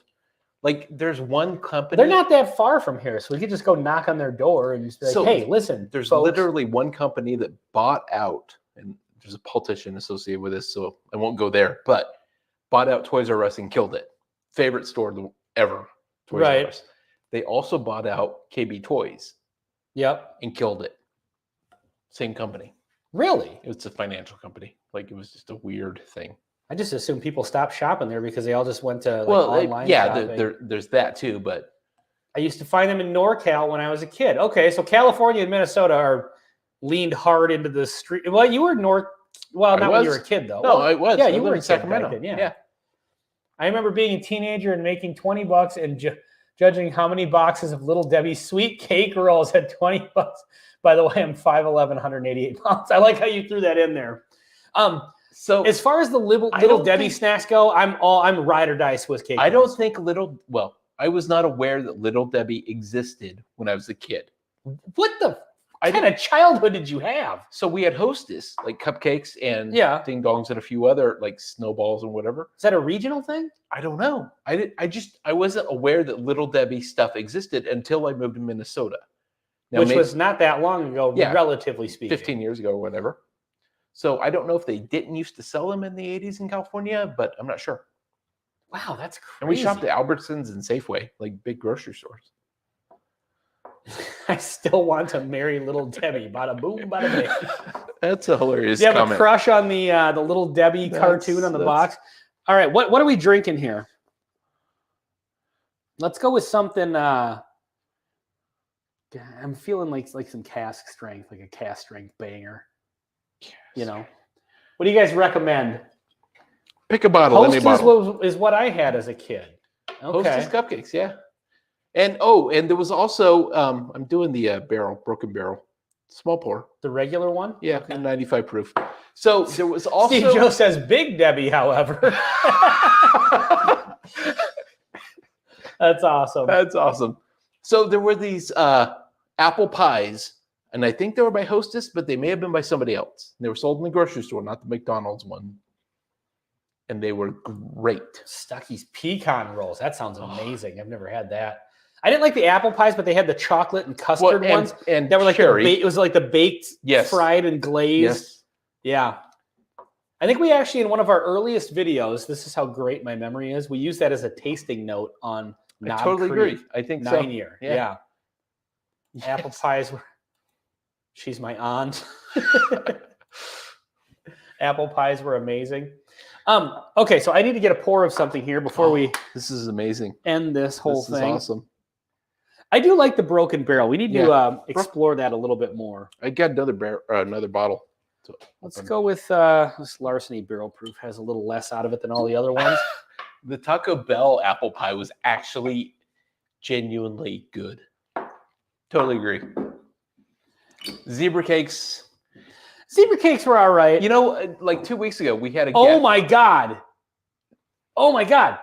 Like, there's one company. They're not that far from here, so we could just go knock on their door and just be like, So, "Hey, listen." There's folks." literally one company that bought out, and there's a politician associated with this, so I won't go there, but bought out Toys R Us and killed it. Favorite store ever, Toys Right. R Us. They also bought out KB Toys Yep. and killed it. Same company. Really? It's a financial company. Like, it was just a weird thing. I just assumed people stopped shopping there because they all just went to online yeah, shopping. there's that too, but I used to find them in NorCal when I was a kid. Okay, so California and Minnesota are leaned hard into the street. Well, you were Well, I not when you were was. a kid though. no, Well, I was. yeah, I you lived were in a kid back Sacramento. then, yeah. I remember being a teenager and making $20 and judging how many boxes of Little Debbie sweet cake rolls at $20. By the way, I'm 5'11", 188 pounds. I like how you threw that in there. So As far as the Little don't Debbie think- snacks go, I'm ride or die Swiss cake. I don't rolls. think I was not aware that Little Debbie existed when I was a kid. What the kind of childhood did you have? So we had Hostess, like cupcakes and Yeah. ding dongs and a few other like snowballs and whatever. Is that a regional thing? I don't know. I wasn't aware that Little Debbie stuff existed until I moved to Minnesota. Now, Which maybe was not that long ago, Yeah. relatively speaking. 15 years ago or whatever. So I don't know if they didn't used to sell them in the 80s in California, but I'm not sure. Wow, that's crazy. And we shopped at Albertsons and Safeway, like big grocery stores. I still want to marry Little Debbie. Bada boom, bada bing. That's a hilarious Do you have comment. a crush on the Little Debbie cartoon on the box? All right, what are we drinking here? Let's go with something. I'm feeling like some cask strength, like a cask strength banger. You know, what do you guys recommend? Pick a bottle, any Hostess bottle. is what I had as a kid. Okay. Hostess cupcakes, yeah. And there was also I'm doing the broken barrel, small pour, The regular one? yeah, 95 proof. So there was also Steve Joe says Big Debbie, however. That's awesome. That's awesome. So there were these apple pies, and I think they were by Hostess, but they may have been by somebody else. They were sold in the grocery store, not the McDonald's one. And they were great. Stucky's pecan rolls. That sounds amazing. I've never had that. I didn't like the apple pies, but they had the chocolate and custard ones and that were like cherry. it was like the baked, Yes. fried and glazed. Yes. Yeah. I think we actually, in one of our earliest videos, this is how great my memory is. We used that as a tasting note on I Knob totally Creek, agree. I think 9 so. year. Yeah. Yeah. Apple pies were. She's my aunt. Apple pies were amazing. Okay, so I need to get a pour of something here before we This is amazing. end this whole This is thing. awesome. I do like the broken barrel. We need to Yeah. explore that a little bit more. I got another bottle. So Let's go with this Larceny Barrel Proof. Has a little less out of it than all the other ones. The Taco Bell apple pie was actually genuinely good. Totally agree. Zebra cakes. Zebra cakes were all right. You know, like 2 weeks ago, we had a Oh my god! Oh my god!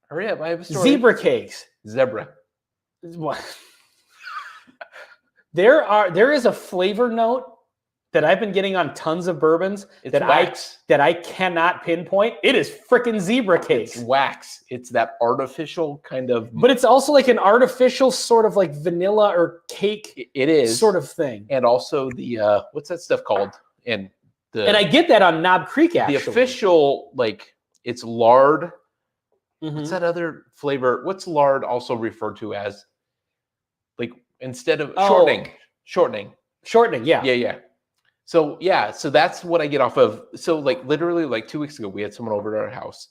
Hurry up! I have a story. Zebra cakes. Zebra. What? There is a flavor note that I've been getting on tons of bourbons It's that wax. I cannot pinpoint. It is freaking zebra cakes. It's wax. It's that artificial kind of. But it's also like an artificial sort of like vanilla or cake It is sort of thing. and also the what's that stuff called? And I get that on Knob Creek actually. the official like it's lard. Mhm. What's that other flavor? What's lard also referred to as? Like instead of shortening. Shortening, yeah. Yeah. So that's what I get off of. So like literally like 2 weeks ago, we had someone over at our house,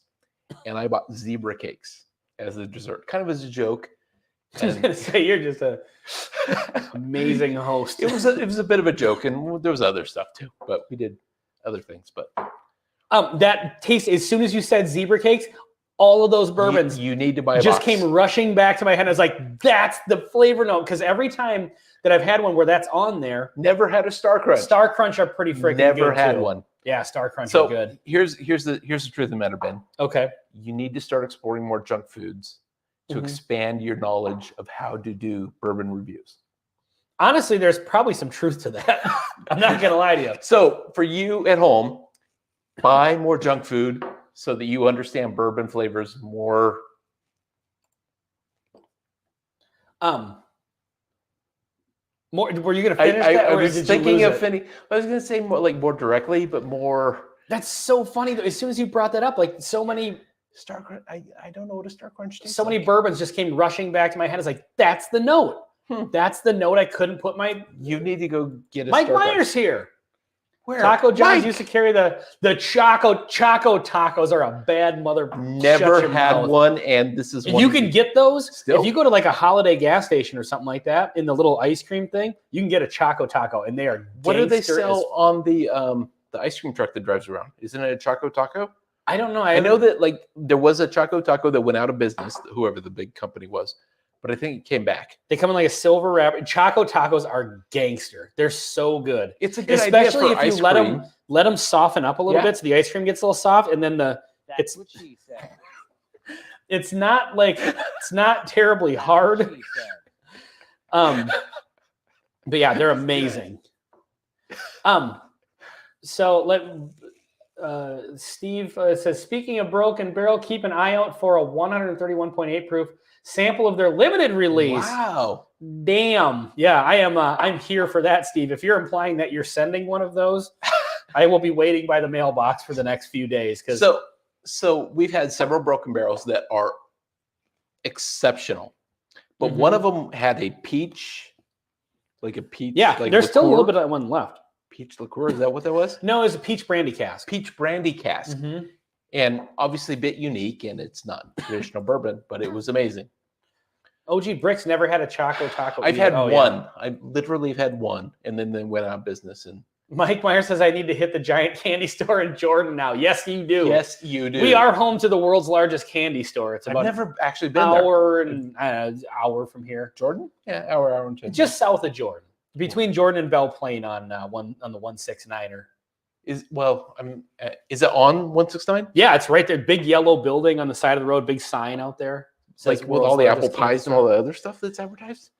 and I bought zebra cakes as a dessert, kind of as a joke. I was gonna say you're just a amazing host. It was a bit of a joke, and there was other stuff too, but we did other things. But That taste, as soon as you said zebra cakes, all of those bourbons you need to buy a just box. came rushing back to my head. I was like, that's the flavor note. Because every time that I've had one where that's on there, Never had a Star Crunch. Star Crunch are pretty freaking good. Never had too. one. Yeah, Star Crunch So are good. here's the truth of the matter, Ben. Okay. You need to start exploring more junk foods to Mhm. expand your knowledge of how to do bourbon reviews. Honestly, there's probably some truth to that. I'm not gonna lie to you. So for you at home, buy more junk food so that you understand bourbon flavors more. More. Were you gonna finish that? I or was did you thinking lose of it? finishing. I was going to say more directly, but more That's so funny though. As soon as you brought that up, like so many Star Crunch. I don't know what a Star Crunch tastes so many like. bourbons just came rushing back to my head. It's like, that's the note. Hmm. That's the note I couldn't put my You need to go get a Mike Star Crunch. Myers here. Where? Taco John's Mike! used to carry the Choco tacos are a bad mother. Never shut your had mouth. one, and this is And one. you can get those Still? if you go to like a Holiday gas station or something like that in the little ice cream thing. You can get a Choco taco, and they are What do they gangster sell as- on the ice cream truck that drives around? Isn't it a Choco Taco? I don't know. I know that like there was a Choco Taco that went out of business, whoever the big company was, but I think it came back. they come in like a silver wrapper. Choco tacos are gangster. They're so good. It's a good Especially idea for if you ice let cream. them let them soften up a little Yeah. bit, so the ice cream gets a little soft, and then That's It's- what she said. it's not like it's not terribly That's hard. what she said. But yeah, they're amazing. So Steve says, speaking of Broken Barrel, keep an eye out for a 131.8 proof sample of their limited release. Wow. Damn. Yeah, I am. I'm here for that, Steve. If you're implying that you're sending one of those, I will be waiting by the mailbox for the next few days. Because So we've had several Broken Barrels that are exceptional, but one of them had a peach, like a peach. yeah, like there's still a little liqueur. bit of one left. Peach liqueur. Is that what that was? No, it's a peach brandy cask. Peach brandy cask. Mhm. And obviously a bit unique, and it's not traditional bourbon, but it was amazing. OG Bricks never had a Choco taco. I've either. had Oh, yeah. one. I literally have had one, and then they went out of business. And Mike Myers says, I need to hit the giant candy store in Jordan now. Yes, you do. yes, you do. We are home to the world's largest candy store. It's I've about never actually been an there. hour and hour from here. Jordan? Yeah, hour and 10. Just south of Jordan. Between Jordan and Belle Plaine on the 169er. Is is it on 169? Yeah, it's right there. Big yellow building on the side of the road, big sign out there. Says Like with world's all the apple largest candy pies and all the other stuff that's advertised?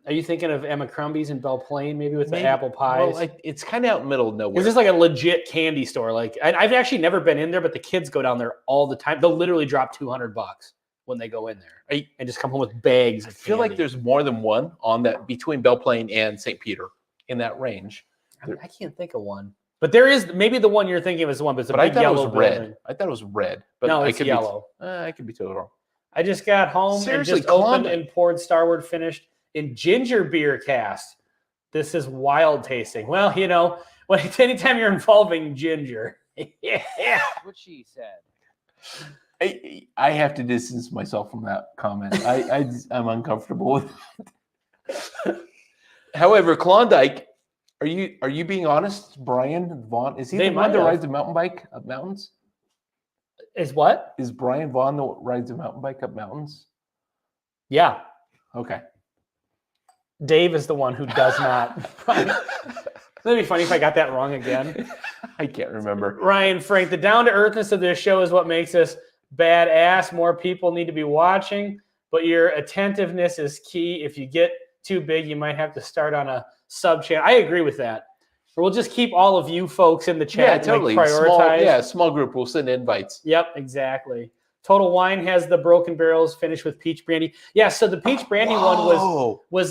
Are you thinking of Emma Crumby's in Belle Plaine, maybe with Maybe. the apple pies? Well, it's kind of out in the middle of nowhere. Is this like a legit candy store? Like I've actually never been in there, but the kids go down there all the time. They'll literally drop $200 when they go in there and just come home with bags. I Of feel like candy. there's more than one on that between Belle Plaine and St. Peter in that range. I can't think of one. But there is maybe the one you're thinking of is the one, but it's a But I big thought it yellow was red. building. I thought it was red. But No, I it's could yellow. I could be totally wrong. I just got home Seriously, and just opened Klondike. and poured Starward finished in ginger beer cast. This is wild tasting. Well, anytime you're involving ginger. Yeah. That's what she said. I have to distance myself from that comment. I'm uncomfortable with it. However, Klondike, are you being honest? Brian Vaughn, is he They the one might that have. rides a mountain bike up mountains? Is what? Is Brian Vaughn that rides a mountain bike up mountains? Yeah. Okay. Dave is the one who does not. That'd be funny if I got that wrong again. I can't remember. Ryan Frank, the down to earthness of this show is what makes us badass. More people need to be watching, but your attentiveness is key. If you get too big, you might have to start on a sub channel. I agree with that. Or we'll just keep all of you folks in the chat. Yeah, and, totally. prioritize. Small group. We'll send invites. Yep, exactly. Total Wine has the broken barrels finished with peach brandy. Yeah, so the peach brandy one was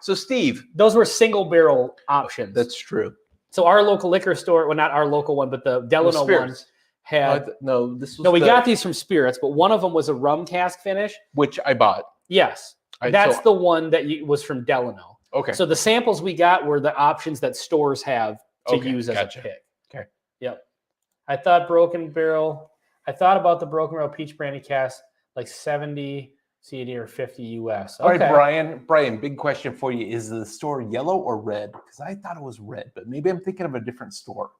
So Steve, those were single barrel options. that's true. So our local liquor store, well, not our local one, but the Delano one Spirits. had. No, this was No, we got these from Spirits, but one of them was a rum cask finish. which I bought. Yes, I- that's so- the one that was from Delano. Okay. So the samples we got were the options that stores have to Okay, use as gotcha. a pick. Okay. Yep. I thought about the broken barrel peach brandy cask like 70 CD or 50 US. All right, Okay. Brian, big question for you. Is the store yellow or red? Because I thought it was red, but maybe I'm thinking of a different store.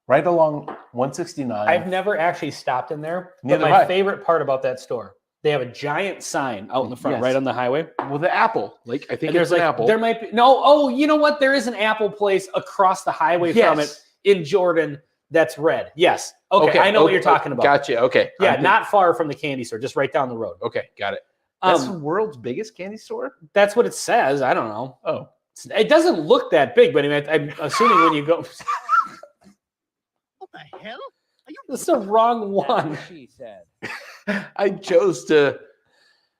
Right along 169. I've never actually stopped in there. But Neither my have I. favorite part about that store, they have a giant sign out in the front, Yes. right on the highway. Well, the apple. Like I think And there's it's an like apple. there might be you know what? There is an Apple place across the highway from it Yes. in Jordan that's red. Yes. Okay, I know what you're talking about. Gotcha. Okay. Yeah, not far from the candy store, just right down the road. Okay, got it. That's the Um, world's biggest candy store. that's what it says. I don't know. Oh, It doesn't look that big, but I mean, I'm assuming when you go, What the hell? Are you it's the wrong That's one. what she said. I chose to.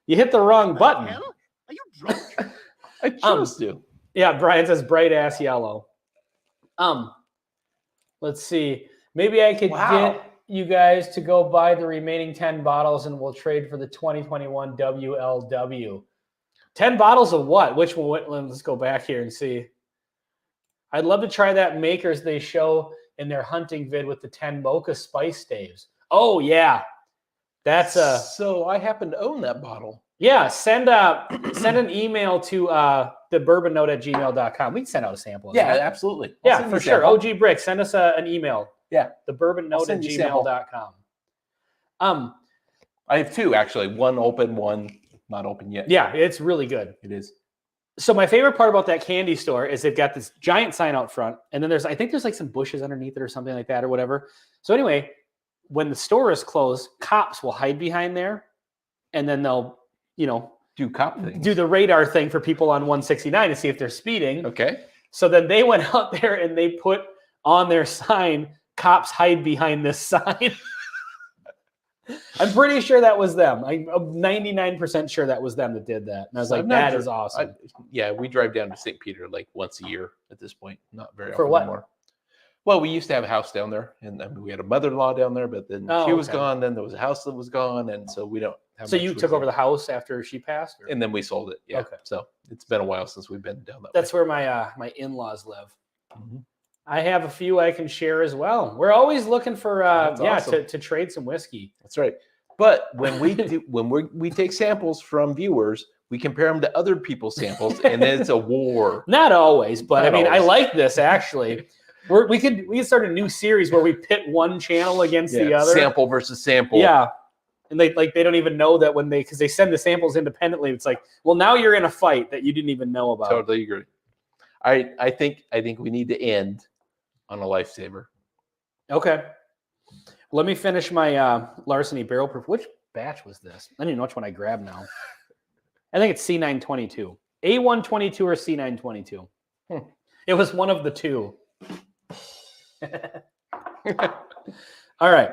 You hit the wrong the button. hell? Are you drunk? I chose to. Yeah, Brian says bright ass yellow. Let's see. Maybe I could Wow. get you guys to go buy the remaining 10 bottles and we'll trade for the 2021 WLW. 10 bottles of what? Which one? Let's go back here and see. I'd love to try that Makers they show in their hunting vid with the 10 mocha spice staves. Oh, yeah. That's a. So I happen to own that bottle. Yeah, send an email to the bourbonnote@gmail.com. We can send out a sample. of Yeah, that. absolutely. I'll Yeah, send for you a sure. sample. OG Brick, send us an email. Yeah. The bourbonnote send you a sample. @gmail.com. I have two actually. One open, one not open yet. Yeah, it's really good. It is. So my favorite part about that candy store is they've got this giant sign out front, and then I think there's like some bushes underneath it or something like that or whatever. So anyway, when the store is closed, cops will hide behind there, and then they'll, Do cop things. do the radar thing for people on 169 to see if they're speeding. Okay. So then they went out there and they put on their sign, "Cops hide behind this sign." I'm pretty sure that was them. I'm 99% sure that was them that did that. And I was like, that is awesome. Yeah, we drive down to St. Peter like once a year at this point. Not very For often what? anymore. Well, we used to have a house down there, and I mean, we had a mother-in-law down there, but then Oh, she was okay. gone. Then there was a house that was gone, and so we don't have. So much you choice took over there. the house after she passed? Or? and then we sold it. Yeah. Okay. So it's been a while since we've been down that. That's where my in-laws live. Mhm. I have a few I can share as well. We're always looking for That's awesome. to trade some whiskey. That's right. But when we do, we take samples from viewers, we compare them to other people's samples, and then it's a war. Not always, but Not I mean, I always. like this actually. We could start a new series where we pit one channel against the Yeah, other. sample versus sample. Yeah. And they don't even know that because they send the samples independently. It's like, well, now you're in a fight that you didn't even know about. Totally agree. I think we need to end on a lifesaver. Okay. Let me finish my Larceny Barrel Proof. Which batch was this? I don't even know which one I grabbed now. I think it's C922. A122 or C922. It was one of the two. All right.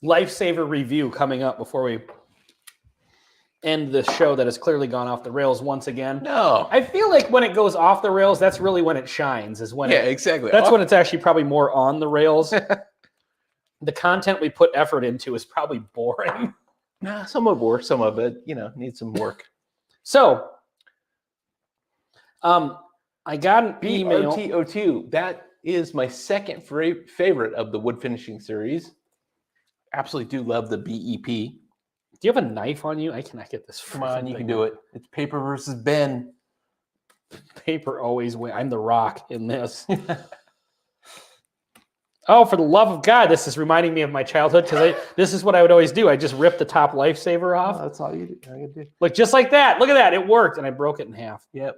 Lifesaver review coming up before we end the show that has clearly gone off the rails once again. No. I feel like when it goes off the rails, that's really when it shines. Is when Yeah, exactly. that's when it's actually probably more on the rails. The content we put effort into is probably boring. Nah, some of it, some of it, needs some work. So, I got an email. BRTO2, that is my second favorite of the wood finishing series. Absolutely do love the BEP. Do you have a knife on you? I cannot get this. Come on, you can do it. It's paper versus Ben. Paper always wins. I'm the rock in this. Oh, for the love of God, this is reminding me of my childhood because this is what I would always do. I just rip the top lifesaver off. Oh, that's all you do. Like just like that. Look at that. It worked, and I broke it in half. Yep.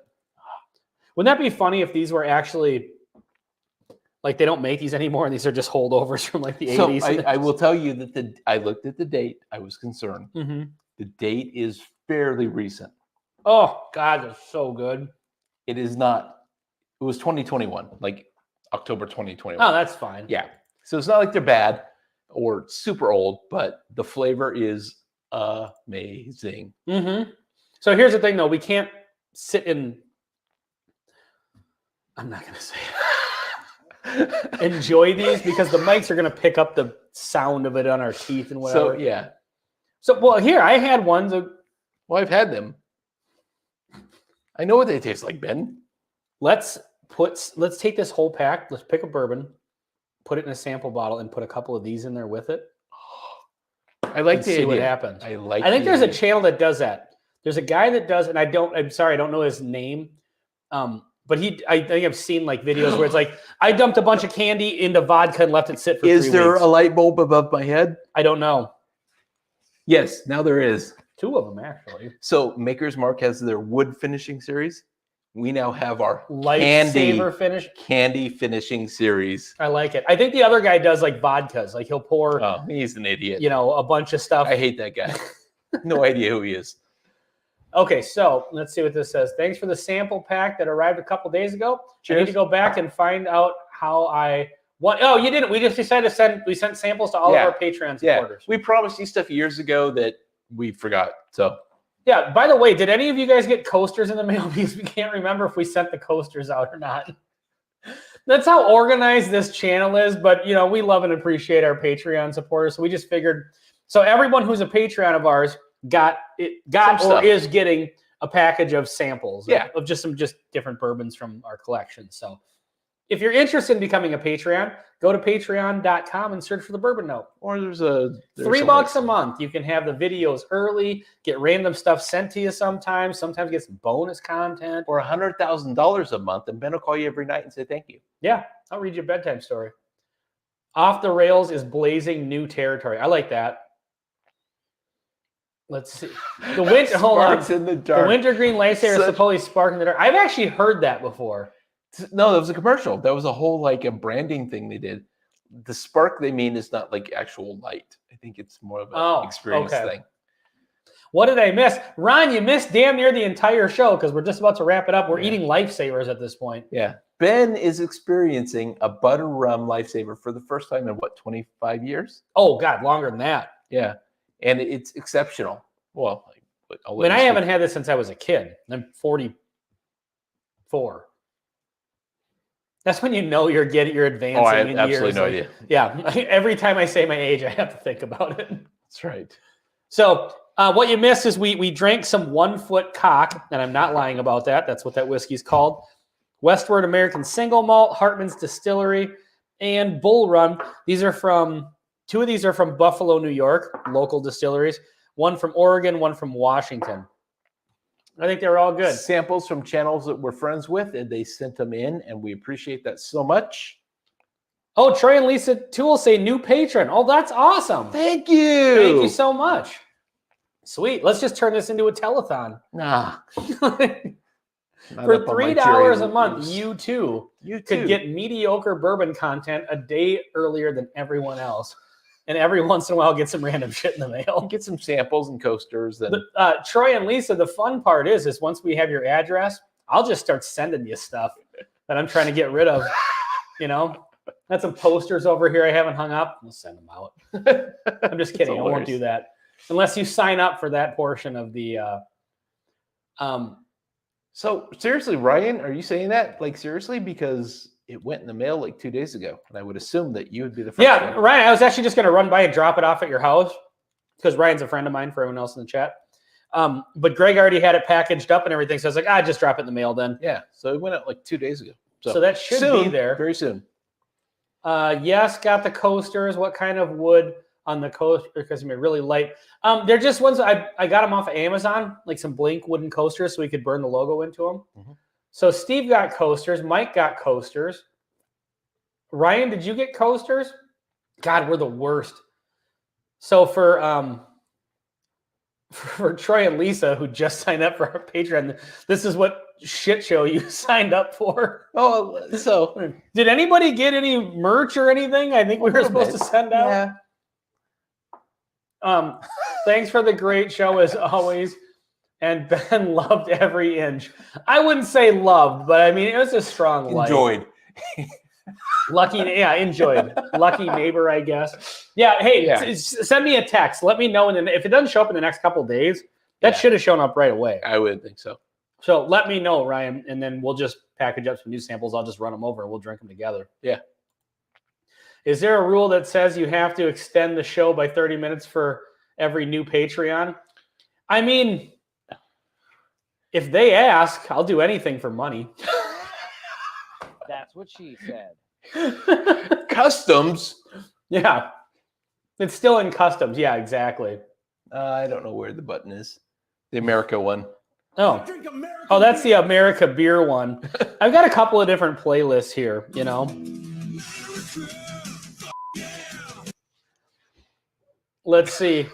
Wouldn't that be funny if these were actually like they don't make these anymore, and these are just holdovers from like the 80s? I will tell you that I looked at the date. I was concerned. Mm-hmm. The date is fairly recent. Oh God, that's so good. It is not. It was 2021, like October 2021. Oh, that's fine. Yeah. So it's not like they're bad or super old, but the flavor is amazing. Mm-hmm. So here's the thing, though. We can't sit in. I'm not going to say it. Enjoy these because the mics are going to pick up the sound of it on our teeth and whatever. So, yeah. So, well, here, I had ones. Well, I've had them. I know what they taste like, Ben. Let's take this whole pack. Let's pick a bourbon, put it in a sample bottle, and put a couple of these in there with it. I like the see idea. what happens. I like. I think there's idea. a channel that does that. There's a guy that does, and I'm sorry, I don't know his name. But I think I've seen like videos where it's like I dumped a bunch of candy into vodka and left it sit for 3 weeks. Is there a light bulb above my head? I don't know. Yes, now there is. 2 of them actually. So Maker's Mark has their wood finishing series. We now have our Lightsaber finish. candy finishing series. I like it. I think the other guy does like vodkas. Like he'll pour, Oh, he's an idiot. a bunch of stuff. I hate that guy. No idea who he is. Okay, so let's see what this says. Thanks for the sample pack that arrived a couple days ago. Cheers. I need to go back and find out how I want. Oh, you didn't. We just decided we sent samples to all of our Patreon supporters. We promised you stuff years ago that we forgot. So yeah, by the way, did any of you guys get coasters in the mail? Because we can't remember if we sent the coasters out or not. That's how organized this channel is. But, we love and appreciate our Patreon supporters. So we just figured. So everyone who's a Patreon of ours got or is getting a package of samples of just some different bourbons from our collection. So if you're interested in becoming a Patreon, go to patreon.com and search for the Bourbon Note. Or there's $3 a month. You can have the videos early, get random stuff sent to you sometimes get some bonus content. Or $100,000 a month, and Ben will call you every night and say thank you. Yeah, I'll read you a bedtime story. Off the Rails is blazing new territory. I like that. Let's see. The winter. Hold on. In the dark. The wintergreen lightsaber is supposedly spark in the dark. I've actually heard that before. No, that was a commercial. That was a whole a branding thing they did. The spark they mean is not like actual light. I think it's more of an experience thing. What did I miss? Ron, you missed damn near the entire show because we're just about to wrap it up. We're eating lifesavers at this point. Yeah. Ben is experiencing a butter rum lifesaver for the first time in 25 years? Oh, God, longer than that. Yeah. And it's exceptional. Well, I haven't had this since I was a kid. I'm 44. That's when you're advancing. Oh, I have in absolutely years. no idea. Yeah. Every time I say my age, I have to think about it. That's right. So what you missed is we drank some 1 Foot Cock, and I'm not lying about that. That's what that whiskey's called. Westward American Single Malt, Hartman's Distillery, and Bull Run. Two of these are from Buffalo, New York, local distilleries. One from Oregon, one from Washington. I think they're all good. Samples from channels that we're friends with, and they sent them in, and we appreciate that so much. Oh, Troy and Lisa Toole say new patron. Oh, that's awesome. Thank you. Thank you so much. Sweet. Let's just turn this into a telethon. Nah. For $3 a month, you too could get mediocre bourbon content a day earlier than everyone else. And every once in a while, get some random shit in the mail. Get some samples and coasters. And Troy and Lisa, the fun part is once we have your address, I'll just start sending you stuff that I'm trying to get rid of. Got some posters over here I haven't hung up. We'll send them out. I'm just kidding. I won't do that. unless you sign up for that portion of the. So seriously, Ryan, are you saying that? Like seriously? Because it went in the mail like 2 days ago, and I would assume that you would be the first Yeah, one. Ryan, I was actually just going to run by and drop it off at your house because Ryan's a friend of mine for everyone else in the chat. But Greg already had it packaged up and everything, so I was like, just drop it in the mail then. Yeah, so it went out like 2 days ago. So that should soon, be there. very soon. Yes, got the coasters. What kind of wood on the coaster? Because they're really light. They're just ones I got them off of Amazon, like some Blink wooden coasters, so we could burn the logo into them. Mhm. So Steve got coasters. Mike got coasters. Ryan, did you get coasters? God, we're the worst. So for Troy and Lisa, who just signed up for our Patreon, this is what shit show you signed up for. Oh, so Did anybody get any merch or anything? I think we were supposed to send out. yeah. Thanks for the great show as always. And Ben loved every inch. I wouldn't say loved, but I mean it was a strong like. Enjoyed. Enjoyed. Lucky neighbor, I guess. Yeah, hey, Yeah. Send me a text. Let me know, and then if it doesn't show up in the next couple of days, that Yeah. should have shown up right away. I would think so. So let me know, Ryan, and then we'll just package up some new samples. I'll just run them over and we'll drink them together. Yeah. Is there a rule that says you have to extend the show by 30 minutes for every new Patreon? I mean, if they ask, I'll do anything for money. That's what she said. Customs. Yeah. It's still in customs. Yeah, exactly. I don't know where the button is. The America one. Oh, that's the America beer one. I've got a couple of different playlists here, you know. Let's see.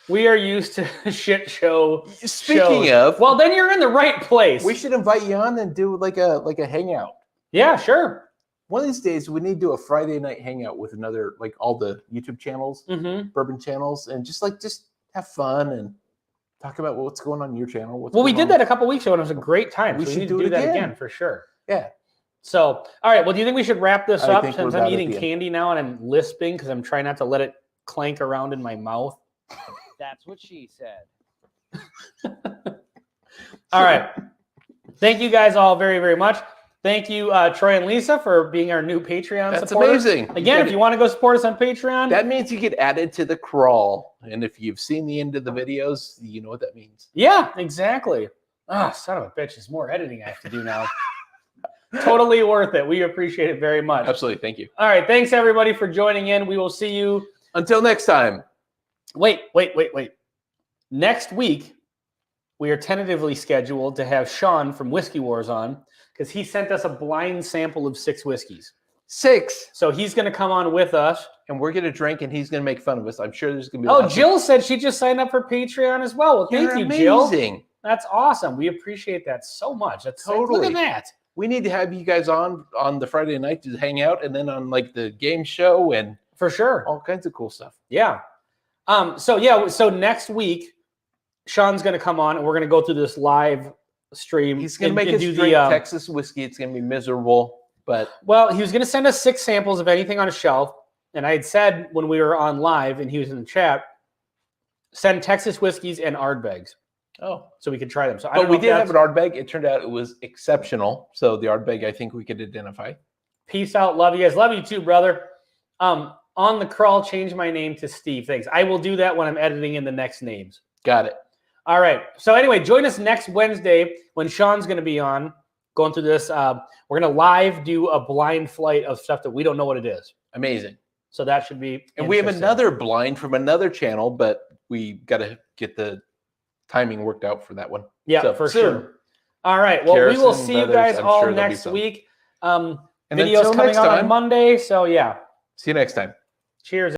We are used to shit show. Speaking shows. of, Well, then you're in the right place. we should invite you on and do like a hangout. Yeah, sure. One of these days, we need to do a Friday night hangout with another, like all the YouTube channels, Mm-hmm. bourbon channels, and just have fun and talk about what's going on in your channel. Well, we did that a couple weeks ago, and it was a great time. We so should need do to it do that again. again for sure. Yeah. So, all right. Well, do you think we should wrap this I up think since we're I'm about at eating the end. candy now and I'm lisping because I'm trying not to let it clank around in my mouth? That's what she said. All right. Thank you guys all very, very much. Thank you, Troy and Lisa, for being our new Patreon That's supporters. amazing. Again, if you want to go support us on Patreon, That means you get added to the crawl. And if you've seen the end of the videos, you know what that means. yeah, exactly. Ah, son of a bitch, there's more editing I have to do now. Totally worth it. We appreciate it very much. Absolutely. Thank you. All right. Thanks, everybody, for joining in. We will see you. Until next time. Wait. Next week, we are tentatively scheduled to have Sean from Whiskey Wars on because he sent us a blind sample of 6 whiskeys. 6. So he's going to come on with us. And we're going to drink and he's going to make fun of us. I'm sure there's going to be Oh, lots of- Jill said she just signed up for Patreon as well. Well, thank You're you, Jill. amazing. That's awesome. We appreciate that so much. That's look Totally. at that. We need to have you guys on the Friday night to hang out and then on like the game show and For sure. all kinds of cool stuff. Yeah. So next week, Sean's going to come on and we're going to go through this live stream. He's going to make and us do drink the, Texas whiskey. It's going to be miserable, but Well, he was going to send us 6 samples of anything on a shelf. And I had said when we were on live and he was in the chat, send Texas whiskeys and Ardbegs so we could try them. So I don't but know we if did have that's- an Ardbeg. It turned out it was exceptional. So the Ardbeg, I think we could identify. Peace out. Love you guys. Love you too, brother. On the crawl, change my name to Steve. Thanks. I will do that when I'm editing in the next names. Got it. All right. So anyway, join us next Wednesday when Sean's going to be on going through this. We're going to live do a blind flight of stuff that we don't know what it is. Amazing. So that should be And we have interesting. another blind from another channel, but we got to get the timing worked out for that one. Yeah, So, for soon. sure. All right. Well, we will Garrison see you Brothers, guys I'm all sure there'll be next some. week. And Videos until coming next out on time, Monday. So yeah. see you next time. Cheers.